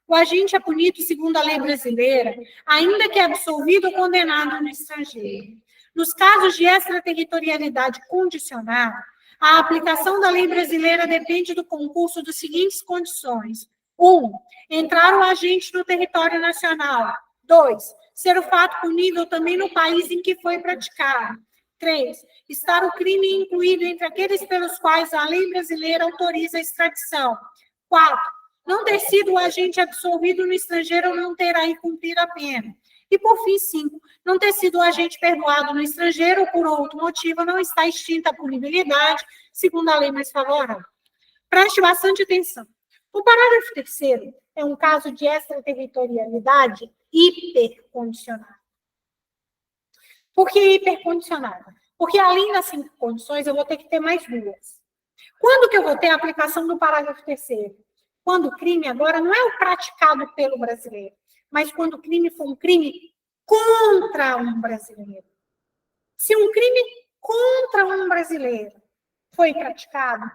o agente é punido segundo a lei brasileira, ainda que absolvido ou condenado no estrangeiro. Nos casos de extraterritorialidade condicionada, a aplicação da lei brasileira depende do concurso das seguintes condições. 1. Entrar o agente no território nacional. 2. Ser o fato punível também no país em que foi praticado. 3. Estar o crime incluído entre aqueles pelos quais a lei brasileira autoriza a extradição. 4. Não ter sido o agente absolvido no estrangeiro ou não ter aí cumprido a pena. E, por fim, 5, não ter sido o agente perdoado no estrangeiro ou, por outro motivo, não está extinta a punibilidade, segundo a lei mais favorável. Preste bastante atenção. O parágrafo 3º é um caso de extraterritorialidade hipercondicionada. Por que hipercondicionada? Porque, além das 5 condições, eu vou ter que ter mais 2. Quando que eu vou ter a aplicação do parágrafo 3º? Quando o crime agora não é o praticado pelo brasileiro, mas quando o crime for um crime contra um brasileiro. Se um crime contra um brasileiro foi praticado,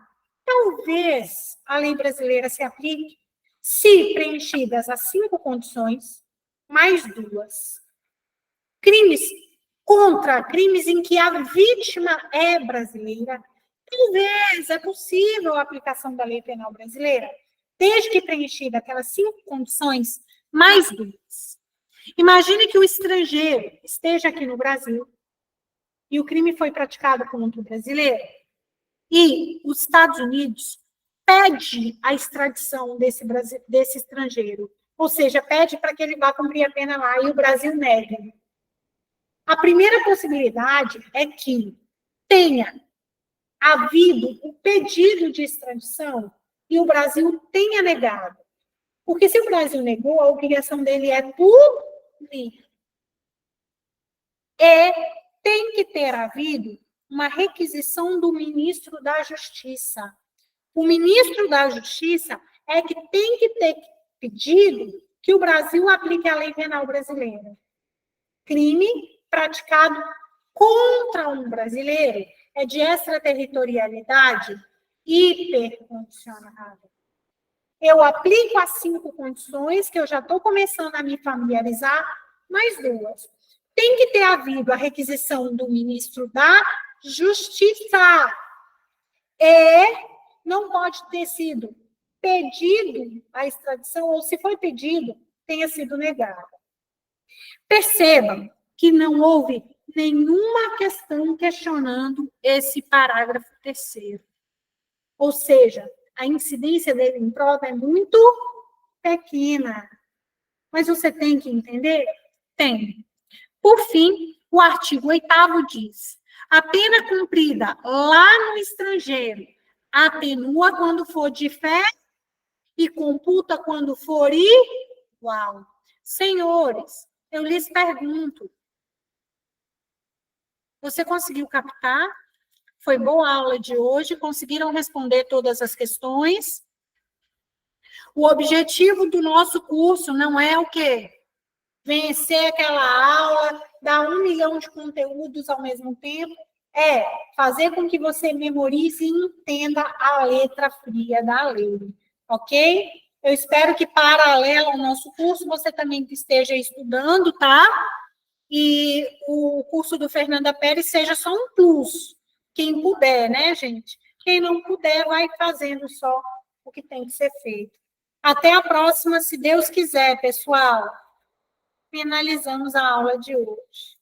talvez a lei brasileira se aplique se preenchidas as 5 condições, mais 2. Crimes contra, crimes em que a vítima é brasileira, talvez é possível a aplicação da lei penal brasileira, desde que preenchida aquelas 5 condições, mais 2. Imagine que o estrangeiro esteja aqui no Brasil e o crime foi praticado contra o brasileiro e os Estados Unidos pede a extradição desse estrangeiro, ou seja, pede para que ele vá cumprir a pena lá e o Brasil nega. A primeira possibilidade é que tenha havido o pedido de extradição e o Brasil tenha negado. Porque se o Brasil negou, a obrigação dele é punir. Tem que ter havido uma requisição do ministro da Justiça. O ministro da Justiça é que tem que ter pedido que o Brasil aplique a lei penal brasileira. Crime praticado contra um brasileiro é de extraterritorialidade hipercondicionada. Eu aplico as 5 condições, que eu já estou começando a me familiarizar, mais 2. Tem que ter havido a requisição do ministro da Justiça. Não pode ter sido pedido a extradição, ou se foi pedido, tenha sido negado. Percebam que não houve nenhuma questão questionando esse parágrafo 3º. Ou seja, a incidência dele em prova é muito pequena. Mas você tem que entender? Tem. Por fim, o artigo 8º diz: a pena cumprida lá no estrangeiro atenua quando for de fé e computa quando for igual. Senhores, eu lhes pergunto, você conseguiu captar? Foi boa a aula de hoje? Conseguiram responder todas as questões? O objetivo do nosso curso não é o quê? Vencer aquela aula, dar 1 milhão de conteúdos ao mesmo tempo, é fazer com que você memorize e entenda a letra fria da lei, ok? Eu espero que, paralelo ao nosso curso, você também esteja estudando, tá? E o curso do Fernanda Pérez seja só um plus. Quem puder, né, gente? Quem não puder, vai fazendo só o que tem que ser feito. Até a próxima, se Deus quiser, pessoal. Finalizamos a aula de hoje.